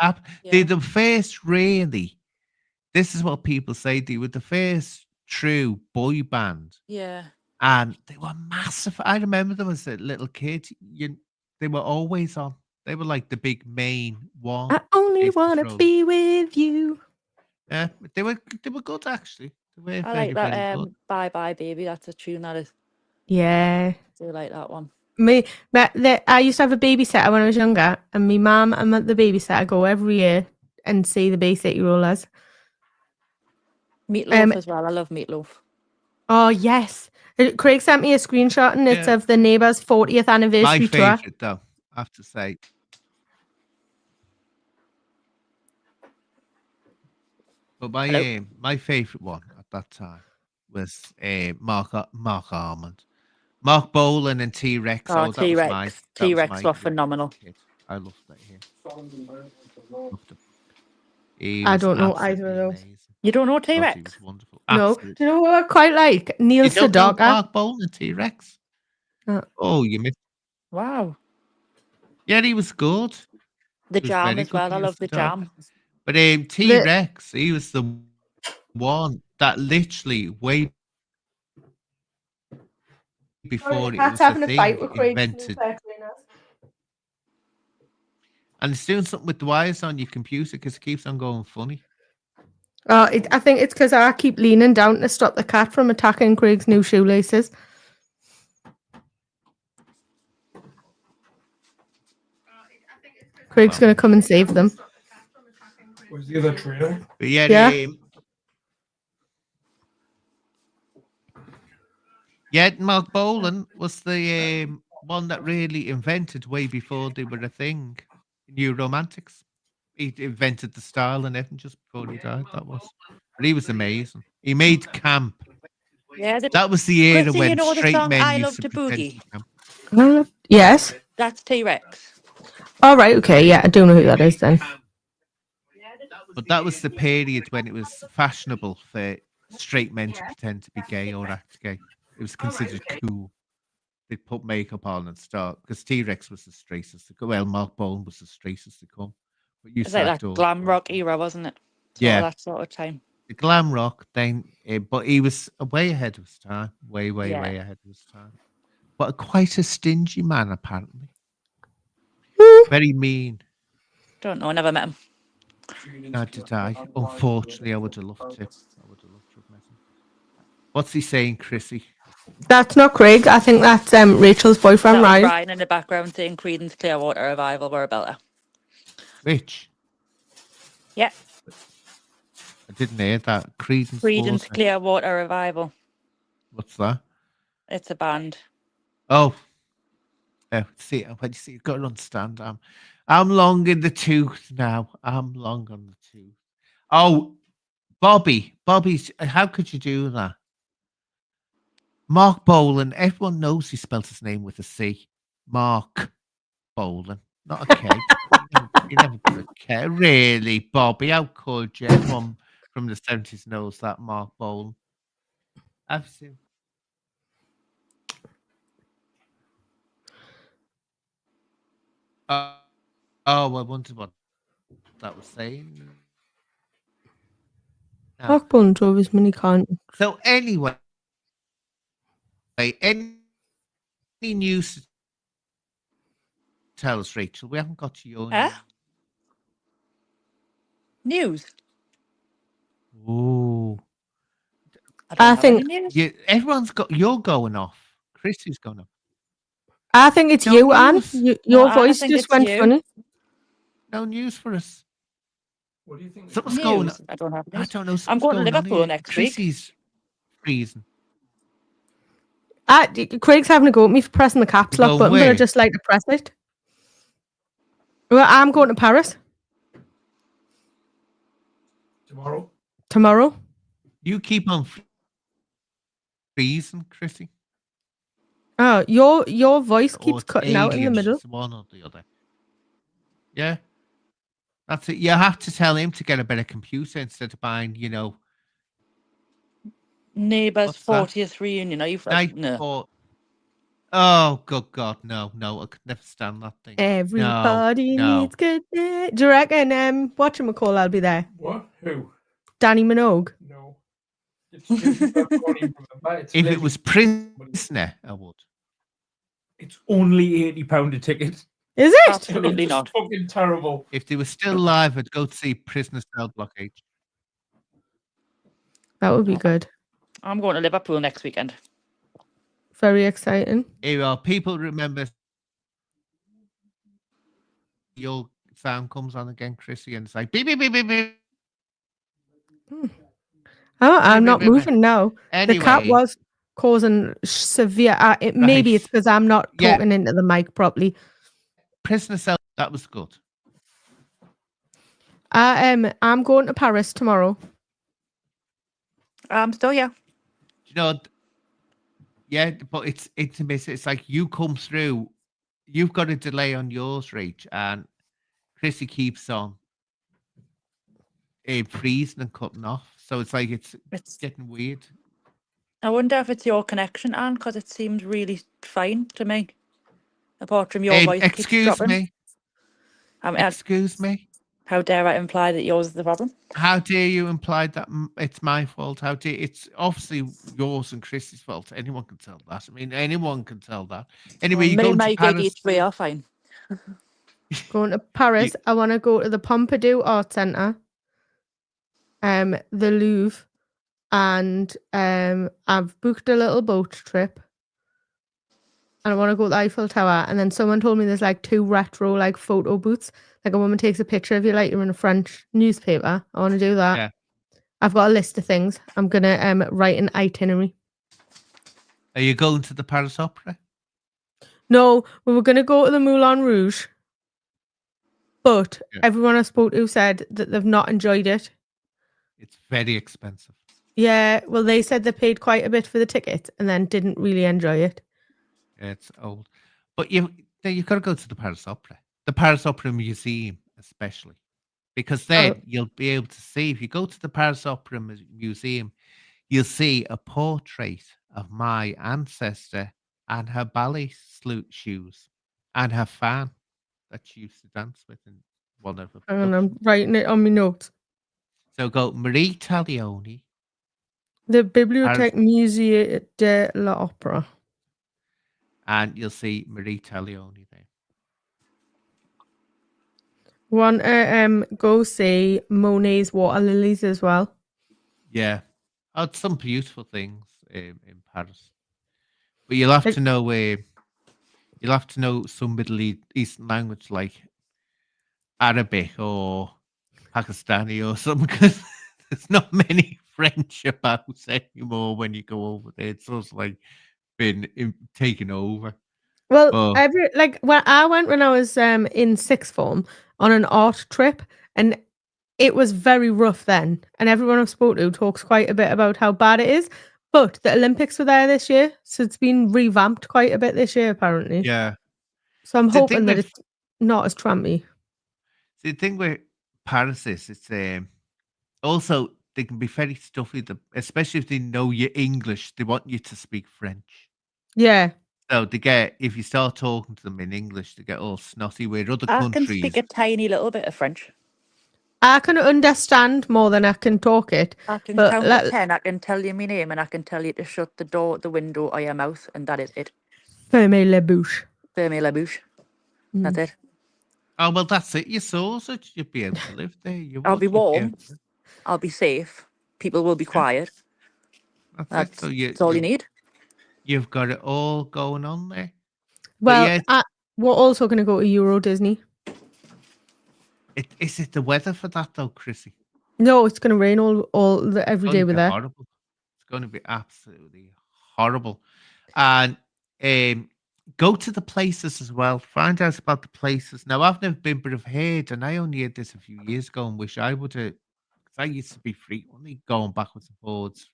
They're the first, really. This is what people say. They were the first true boy band. Yeah. And they were massive. I remember them as a little kid. They were always on. They were like the big main one. I only want to be with you. Yeah, they were good actually. They were I like that. Bye Bye Baby. That's a tune that is. Yeah. I do like that one. I used to have a babysitter when I was younger, and my mum and the babysitter go every year and see the Bay City Rollers. Meatloaf as well. I love Meatloaf. Oh yes, Craig sent me a screenshot, and it's of the Neighbours 40th anniversary tour. My favourite, though, I have to say. But my favourite one at that time was Mark Armand. Mark Bolan and T-Rex. Oh, T-Rex. T-Rex were phenomenal. Kid. I loved that here. I don't know either of those. Amazing. You don't know T-Rex? He was wonderful. No. Absolutely. Do you know what I quite like? Neil Sedaka. Mark Bolan and T-Rex. Oh, you missed. Wow. Yeah, he was good. The He was Jam very as good well. I love the yesterday. Jam. But T-Rex, he was the one that literally way before it Cat's was a having a fight thing with Craig's new invented. pair of trainers. And it's doing something with the wires on your computer because it keeps on going funny. I think it's because I keep leaning down to stop the cat from attacking Craig's new shoelaces. Craig's going to come and save them. Where's the other trainer? But yeah, Yeah. Mark Bolan was the one that really invented way before they were a thing. New Romantics. He invented the style and everything just before he died. That was. But he was amazing. He made camp. Yeah, That was the era Chrissie, when you know the straight song men I used Love to to pretend Boogie? to camp. Yes. That's T-Rex. All right. Okay. Yeah, I don't know who that is then. But that was the period when it was fashionable for straight men to pretend to be gay or act gay. It was considered cool. They'd put makeup on and start because T-Rex was the straightest to come. Well, Mark Bolan was the straightest to come. But you It's like that glam rock era, wasn't it? Yeah, that sort of time. the glam rock thing. But he was way ahead of his time. Way ahead of his time. But quite a stingy man, apparently. Very mean. Don't know. I never met him. Neither did I. Unfortunately, I would have loved to. I would have loved to have met him. What's he saying, Chrissie? That's not Craig. I think that's Rachel's boyfriend, That was Ryan. Ryan in the background saying Creedence Clearwater Revival were a belter. Rich. Yeah. I didn't hear that. Creedence Clearwater Revival. What's that? It's a band. Oh. See, when you see, you've got to understand. I'm long in the tooth now. I'm long on the tooth. Oh, Bobby's. How could you do that? Mark Bolan. Everyone knows he spells his name with a C. Mark Bolan, not a K. you never put a K. Really, Bobby? How could you? Everyone from the 70s knows that Mark Bolan. I've seen. Oh, I wondered what that was saying. No. Mark Bolan drove his mini car. So anyway, any news to tell us, Rachel? We haven't got to your News. Ooh. I think everyone's got. You're going off. Chrissie's going off. I think it's No you, Anne. news. Your voice just went funny. No news for us. What do you think? Something's going on. I don't have news. I don't know. I'm going to Liverpool next week. Chrissie's freezing. Craig's having a go at me for pressing the caps lock button, but I just like to press it. Well, I'm going to Paris. Tomorrow. You keep on freezing, Chrissie. Oh, your voice keeps cutting out in the middle. It's one or the other. Yeah. That's it. You have to tell him to get a better computer instead of buying, Neighbours 40th reunion. Are you no. Oh, good God, no, I could never stand that thing. Everybody needs good. Do you reckon whatchamacall I'll be there? What? Who? Danny Minogue. No. If it was Prisoner, I would. It's only £80 a ticket. Is it? Absolutely not. Fucking terrible. If they were still alive, I'd go to see Prisoner Cell Block H. That would be good. I'm going to Liverpool next weekend. Very exciting. People remember your sound comes on again, Chrissie, and it's like beep, beep, beep, beep, beep. Oh, I'm not moving now. Anyway, the cat was causing severe. Maybe it's because I'm not talking into the mic properly. Prisoner Cell, that was good. I'm going to Paris tomorrow. I'm still here. Yeah, but it's intimate. It's like you come through, you've got a delay on yours, Rach, and Chrissie keeps on freezing and cutting off. So it's like it's getting weird. I wonder if it's your connection, Anne, because it seems really fine to me. Apart from your voice. Excuse me. Excuse me? How dare I imply that yours is the problem? How dare you imply that it's my fault? How dare it's obviously yours and Christie's fault. Anyone can tell that. I mean, anyone can tell that. Anyway, you Me go and to my gig Paris. each way are fine. Going to Paris. I want to go to the Pompidou Art Centre, the Louvre, and I've booked a little boat trip. And I want to go to the Eiffel Tower. And then someone told me there's like 2 retro like photo booths. Like a woman takes a picture of you like you're in a French newspaper. I want to do that. Yeah. I've got a list of things. I'm gonna write an itinerary. Are you going to the Paris Opera? No, we were gonna go to the Moulin Rouge, but everyone I spoke to said that they've not enjoyed it. It's very expensive. Yeah, well, they said they paid quite a bit for the ticket and then didn't really enjoy it. Yeah, it's old. But you've got to go to the Paris Opera. The Paris Opera Museum, especially. Because then you'll be able to see, if you go to the Paris Opera Museum, you'll see a portrait of my ancestor and her ballet shoes and her fan that she used to dance with in one of the And I'm writing it on my notes. So go Marie Taglioni. The Bibliothèque Musée de l'Opéra. And you'll see Marie Taglioni there. Want to go see Monet's Water Lilies as well? Yeah. Oh, it's some beautiful things in Paris. But you'll have to know some Middle Eastern language like Arabic or Pakistani or something, because there's not many French about anymore when you go over there. It's sort of like been taken over. Well, when I was in sixth form on an art trip, and it was very rough then. And everyone I've spoken to talks quite a bit about how bad it is. But the Olympics were there this year, so it's been revamped quite a bit this year, apparently. Yeah. So I'm hoping that it's not as trampy. The thing with Paris is, it's also they can be very stuffy, especially if they know your English. They want you to speak French. Yeah. So if you start talking to them in English, they get all snotty. Where other I countries, can speak a tiny little bit of French. I can understand more than I can talk it. I can count to 10. I can tell you my name, and I can tell you to shut the door, the window, or your mouth, and that is it. Fermez la bouche. Fermez la bouche. That's it. Oh well, that's it. You saw it. You'd be able to live there. I'll be warm. I'll be safe. People will be quiet. That's it. So that's all you need. You've got it all going on there. Well, we're also going to go to Euro Disney. Is it the weather for that though, Chrissy? No, it's going to rain every day we're there. Horrible. It's going to be absolutely horrible. And go to the places as well. Find out about the places. Now, I've never been, but I've heard, and I only heard this a few years ago and wish I would have, because I used to be frequently going backwards and forwards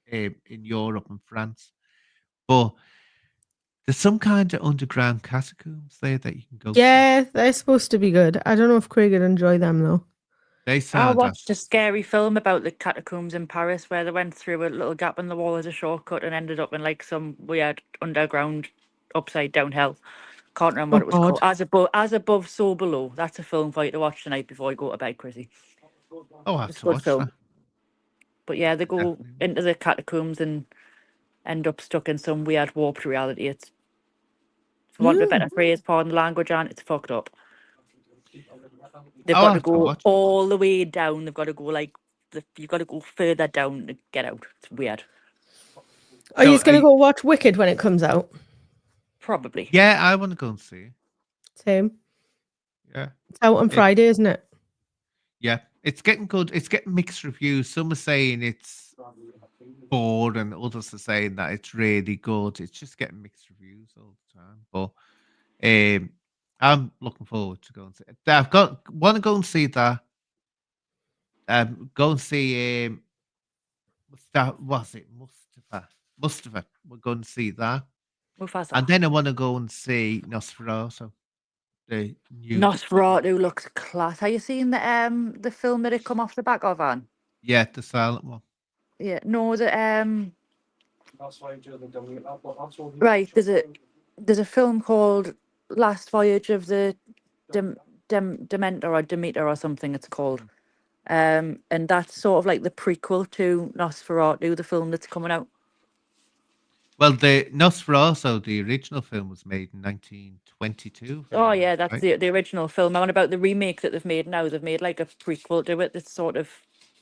in Europe and France. But there's some kind of underground catacombs there that you can go to. They're supposed to be good. I don't know if Craig would enjoy them though. I watched a scary film about the catacombs in Paris where they went through a little gap in the wall as a shortcut and ended up in like some weird underground upside down hell. Can't remember what it was called. As above, so below. That's a film for you to watch tonight before you go to bed, Chrissy. Oh, I have to watch that. But yeah, they go into the catacombs and end up stuck in some weird warped reality. It's, for want of a better phrase, pardon the language, and it's fucked up. They've got to go all the way down. They've got to go you've got to go further down to get out. It's weird. Are you going to go watch Wicked when it comes out? Probably. Yeah, I want to go and see it. Same. Yeah. It's out on Friday, isn't it? Yeah. It's getting good. It's getting mixed reviews. Some are saying it's bored and others are saying that it's really good. It's just getting mixed reviews all the time. But I'm looking forward to going to see it. Want to go and see that. Go and see was it Mustafa? We're going to see that. Mufasa. And then I want to go and see Nosferatu. The new Nosferatu looks class. Have you seen the film that it come off the back of, Anne? Yeah, the silent one. Yeah, no, right. There's a film called Last Voyage of the Dementor or Demeter or something it's called. And that's sort of like the prequel to Nosferatu, the film that's coming out. Well, the Nosferatu, the original film, was made in 1922. Oh yeah, that's right? the original film. I want about the remake that they've made now. They've made like a prequel to it. That's sort of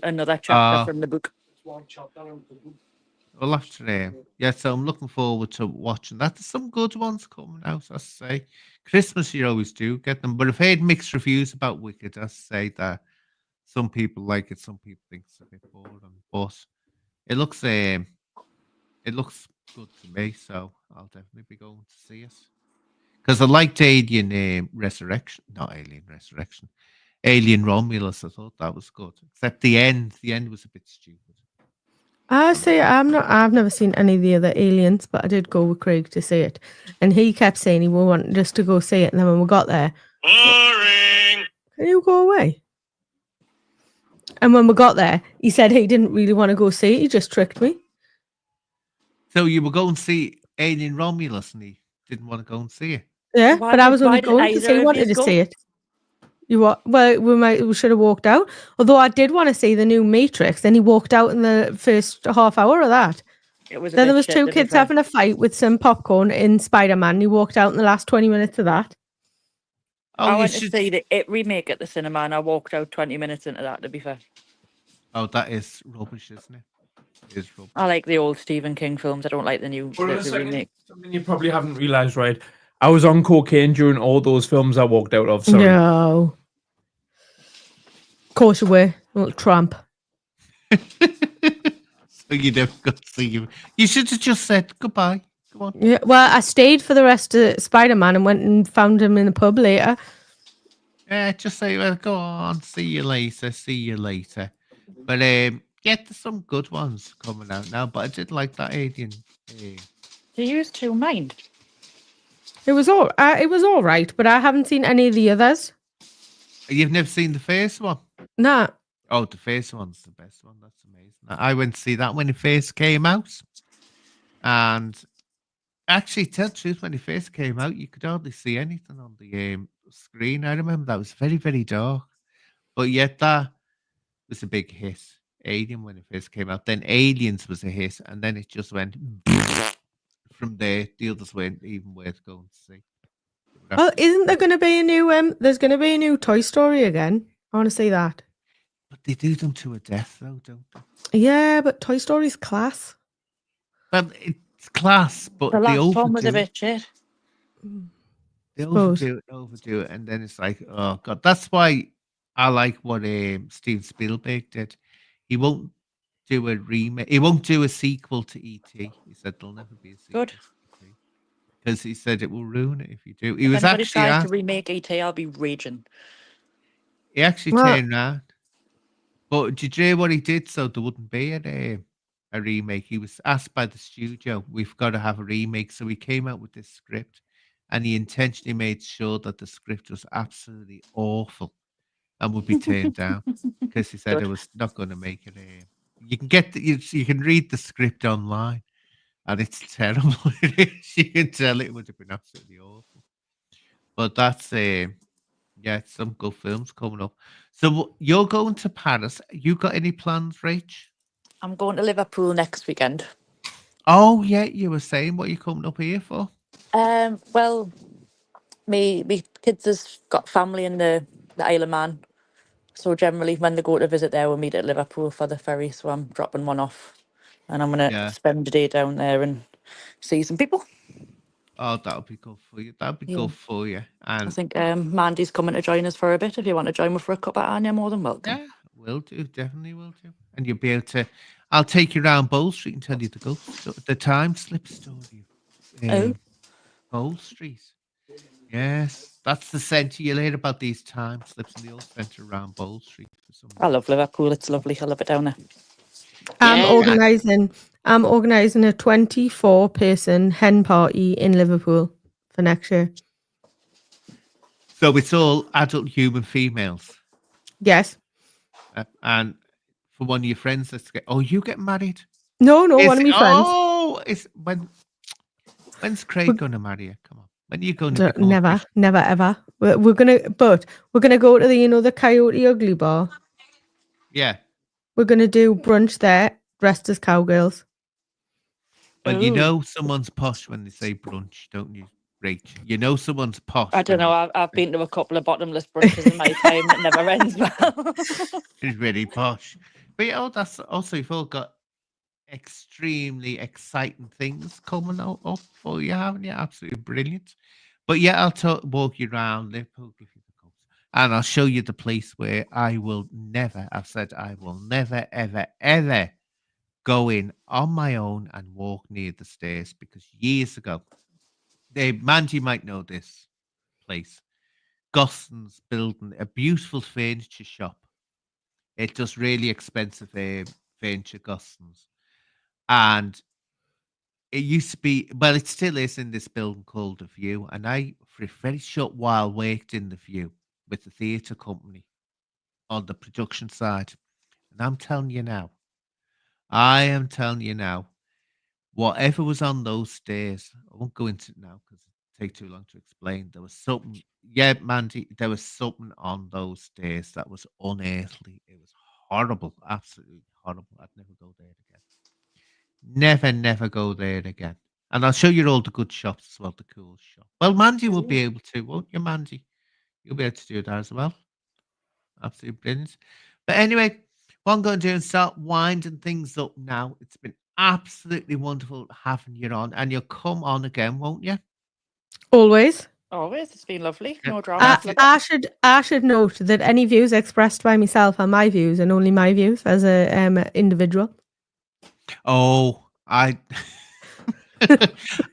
another chapter from the book. One chapter out of the book. Well, after so I'm looking forward to watching that. There's some good ones coming out, I say. Christmas, you always do get them, but I've heard mixed reviews about Wicked. I say that some people like it, some people think it's a bit boring, but it looks good to me, so I'll definitely be going to see it. Because I liked Alien Resurrection, not Alien Resurrection, Alien Romulus. I thought that was good, except the end. The end was a bit stupid. I say I've never seen any of the other Aliens, but I did go with Craig to see it, and he kept saying he wanted us to go see it. And then when we got there, boring. Can you go away? And when we got there, he said he didn't really want to go see it. He just tricked me. So you were going to see Alien Romulus, and he didn't want to go and see it. Yeah, Why but I did- was why only did going because either he of wanted yous to go? see it. You what? Well, we should have walked out. Although I did want to see the new Matrix. Then he walked out in the first half hour of that. It was. Then there was two kids having a fight with some popcorn in Spider-Man. He walked out in the last 20 minutes of that. Oh, I you went to should. see the It remake at the cinema, and I walked out 20 minutes into that. To be fair, Oh, that is rubbish, isn't it? It is rubbish. I like the old Stephen King films. I don't like the new Hold on a the second. remake. Something you probably haven't realised, right? I was on cocaine during all those films I walked out of. Sorry. No. Of course you were, little tramp. So you never got to see him. You should have just said goodbye. Come on. Yeah. Well, I stayed for the rest of Spider-Man and went and found him in the pub later. Yeah, just say, well, go on. See you later. See you later. But yeah, there's some good ones coming out now. But I did like that Alien. Do you used to mind? It was all right, but I haven't seen any of the others. You've never seen the first one? Nah. Oh, the first one's the best one. That's amazing. I went to see that when it first came out. And actually, tell the truth, when it first came out, you could hardly see anything on the screen. I remember that was very, very dark. But yet that was a big hit. Alien when it first came out. Then Aliens was a hit. And then it just went from there. The others weren't even worth going to see. Well, isn't there going to be a new there's going to be a new Toy Story again? I want to see that. But they do them to a death, though, don't they? Yeah, but Toy Story's class. Well, it's class, but The they last one was a overdo it. bit shit. They Suppose. overdo it, and then it's like, oh god. That's why I like what Steven Spielberg did. He won't do a remake. He won't do a sequel to E.T. He said there'll never be a sequel. Good. Because he said it will ruin it if you do. He If was anybody actually tries to remake E.T., I'll be raging. he actually Well- turned around. But did you hear what he did so there wouldn't be a remake? He was asked by the studio, we've got to have a remake. So he came out with this script and he intentionally made sure that the script was absolutely awful and would be turned down because he said Good. it was not going to make it. You can get you can read the script online and it's terrible. It is. You can tell it would have been absolutely awful. But that's yeah, some good films coming up. So you're going to Paris. You got any plans, Rach? I'm going to Liverpool next weekend. Oh yeah, you were saying what you coming up here for? Well, me kids has got family in the Isle of Man, so generally when they go to visit there, we'll meet at Liverpool for the ferry. So I'm dropping one off, and I'm gonna Yeah. spend the day down there and see some people. Oh, that would be good for you. That would be Yeah. good for you. I And think Mandy's coming to join us for a bit. If you want to join me for a cup of Anne, you're more than welcome. yeah, will do. Definitely will do. And you'll be able to. I'll take you around Bowl Street and tell you the time slip story. Oh. Bowl Street. Yes, that's the centre. You'll hear about these time slips in the old centre around Bowl Street for some I love Liverpool. It's lovely. I love it down there. I'm Yeah. organising a 24-person hen party in Liverpool for next year. So it's all adult human females. Yes. And for one of your friends, let's get. Oh, you get married? No, one of my friends. Oh, when's Craig going to marry you? Come on. When are you going to be going Never, fishing? never, ever. We're gonna go to the Coyote Ugly Bar. Yeah. We're gonna do brunch there, dressed as cowgirls. Well, you Ooh. know someone's posh when they say brunch, don't you, Rach? You know someone's posh I don't when know. I've been to a couple of bottomless brunches in my time that never ends well. it's really posh. But that's also you've all got extremely exciting things coming up for you, haven't you? Absolutely brilliant. But yeah, I'll walk you around Liverpool, give you the coast, and I'll show you the place where I will never. I've said I will never, ever, ever go in on my own and walk near the stairs because years ago, Mandy might know this place. Goston's building a beautiful furniture shop. It does really expensive furniture, Goston's, and it used to be, well, it still is in this building called The View. And I, for a very short while, worked in The View with the theatre company on the production side. And I am telling you now, whatever was on those stairs, I won't go into it now because it take too long to explain. There was something, yeah, Mandy, there was something on those stairs that was unearthly. It was horrible, absolutely horrible. I'd never go there again. Never, never go there again. And I'll show you all the good shops as well, the cool shop. Well, Mandy will be able to, won't you, Mandy? You'll be able to do that as well. Absolutely brilliant. But anyway, what I'm going to do is start winding things up now. It's been absolutely wonderful having you on, and you'll come on again, won't you? Always. Always, it's been lovely. Yeah, No drama. that's it. I should note that any views expressed by myself are my views and only my views as a individual. Oh, I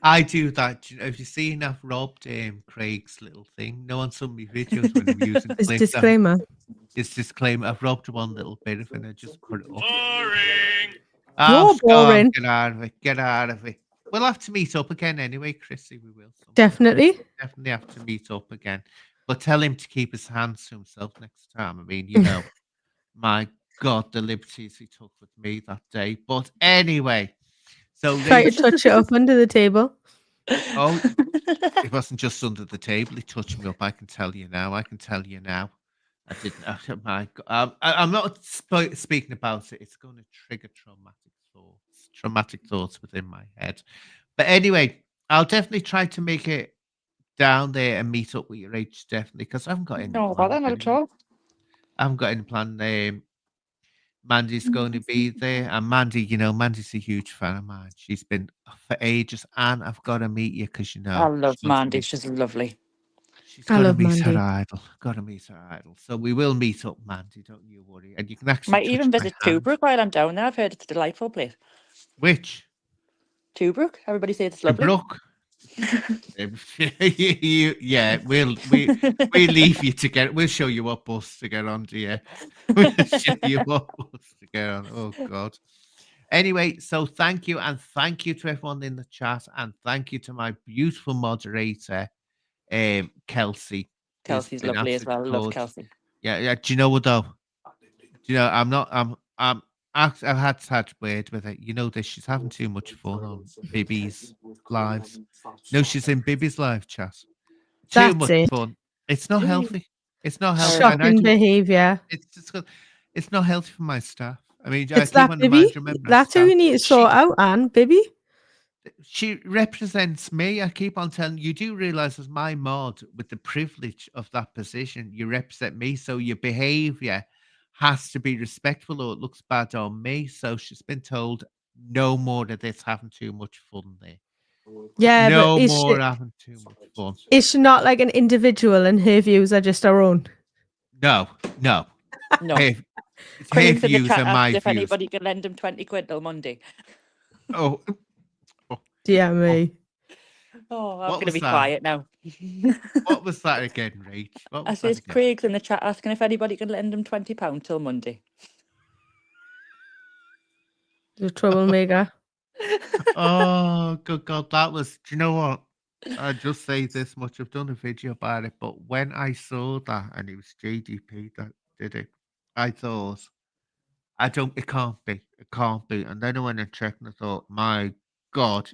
I do that. You know, have you seen I've robbed Craig's little thing? No, on some of my videos when I'm using It's clips, disclaimer. it's disclaimer. I've robbed one little bit of it and I just put it up. Boring. Oh, You're boring. get out of it. Get out of it. We'll have to meet up again anyway, Chrissy. We will. Sometime. Definitely. Definitely have to meet up again. But tell him to keep his hands to himself next time. I mean, you know, my God, the liberties he took with me that day. But anyway, so Try to Rach, touch it up under the table. oh, it wasn't just under the table. He touched me up. I can tell you now. I didn't. My God. I'm not speaking about it. It's going to trigger traumatic thoughts within my head. But anyway, I'll definitely try to make it down there and meet up with your Rach, definitely, because I haven't got any No, plans bother, not at anyway. all. I haven't got any plan. Mandy's going to be there, and Mandy, you know, Mandy's a huge fan of mine. She's been for ages, and I've got to meet you because you know I love she wants to Mandy. meet- She's lovely. She's I got to love meet her Mandy. idol. Got to meet her idol. So we will meet up, Mandy. Don't you worry. And you can actually Might touch even my visit hand. Tobruk while I'm down there. I've heard it's a delightful place. Which? Tobruk. Everybody says it's lovely. Brook. Yeah, we leave you to get. We'll show you what bus to get on, dear. We'll show you what bus to get on. Oh God. Anyway, so thank you, and thank you to everyone in the chat, and thank you to my beautiful moderator, Kelsey. It's Kelsey's been lovely as well. absolutely Love gorgeous. Kelsey. Yeah. Do you know what though? Do you know I've had word with it. You know this. She's having too much fun on Bibby's lives. No, she's in Bibby's live chat. Too That's much it. fun. It's not healthy. It's not healthy. And I Shocking do, behaviour. it's just it's not healthy for my staff. I mean, I It's keep that on reminding Bibby. remember That's who staff. you need to sort out, Anne. Bibby. She represents me. I keep on telling you, do realize as my mod with the privilege of that position, you represent me. So your behavior has to be respectful or it looks bad on me. So she's been told no more of this having too much fun there. Yeah, No but more having too much fun. is she not like an individual and her views are just her own? No. No. Her Craig's in the views chat are my asked if views. anybody can lend him 20 quid till Monday. Oh, Dear me. Oh, I'm What going to was be that? quiet now. what was that again, Rach? What I was that says again? Craig's in the chat asking if anybody can lend him £20 till Monday. The troublemaker. Oh, good God. That was, do you know what? I just say this much. I've done a video about it, but when I saw that and it was JDP that did it, I thought, it can't be. It can't be. And then I went and checked and I thought, my God,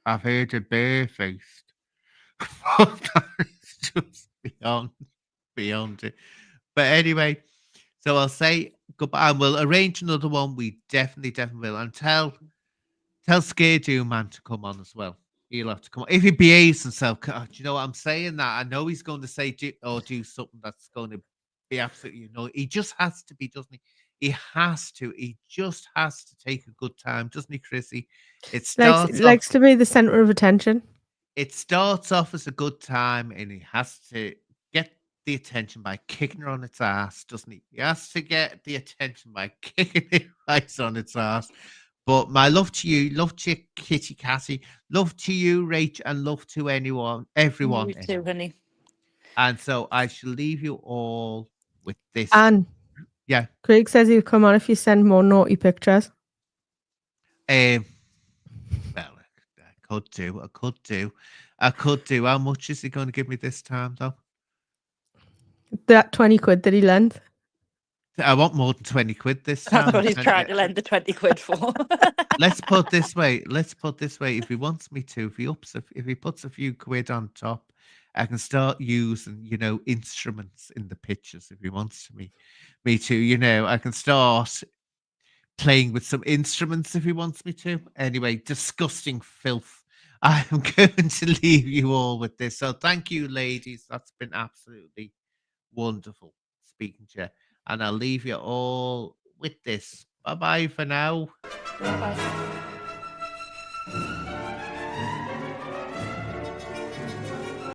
I've heard it barefaced. It's just beyond it. But anyway, so I'll say goodbye, and we'll arrange another one. We definitely will, and tell Scaredo Man to come on as well. He'll have to come on. If he behaves himself. God, do you know what I'm saying? That I know he's going to say do something that's going to be absolutely annoying. He just has to be, doesn't he? He has to. He just has to take a good time, doesn't he, Chrissy? It starts off. Likes to be the center of attention. It starts off as a good time, and he has to get the attention by kicking her on its ass, doesn't he? He has to get the attention by kicking it right on its ass. But my love to you, love to you, Kitty Cassie, love to you, Rach, and love to everyone. You too, honey. And so I shall leave you all with this. And yeah, Craig says he'll come on if you send more naughty pictures. well, I could do. How much is he going to give me this time, though? That 20 quid that he lent. I want more than 20 quid this time. That's what he's trying to lend the 20 quid for. Let's put this way. If he wants me to, if he puts a few quid on top, I can start using, instruments in the pictures. If he wants me to, I can start playing with some instruments if he wants me to. Anyway, disgusting filth. I am going to leave you all with this. So thank you, ladies. That's been absolutely wonderful speaking to you. And I'll leave you all with this. Bye-bye for now. Bye-bye.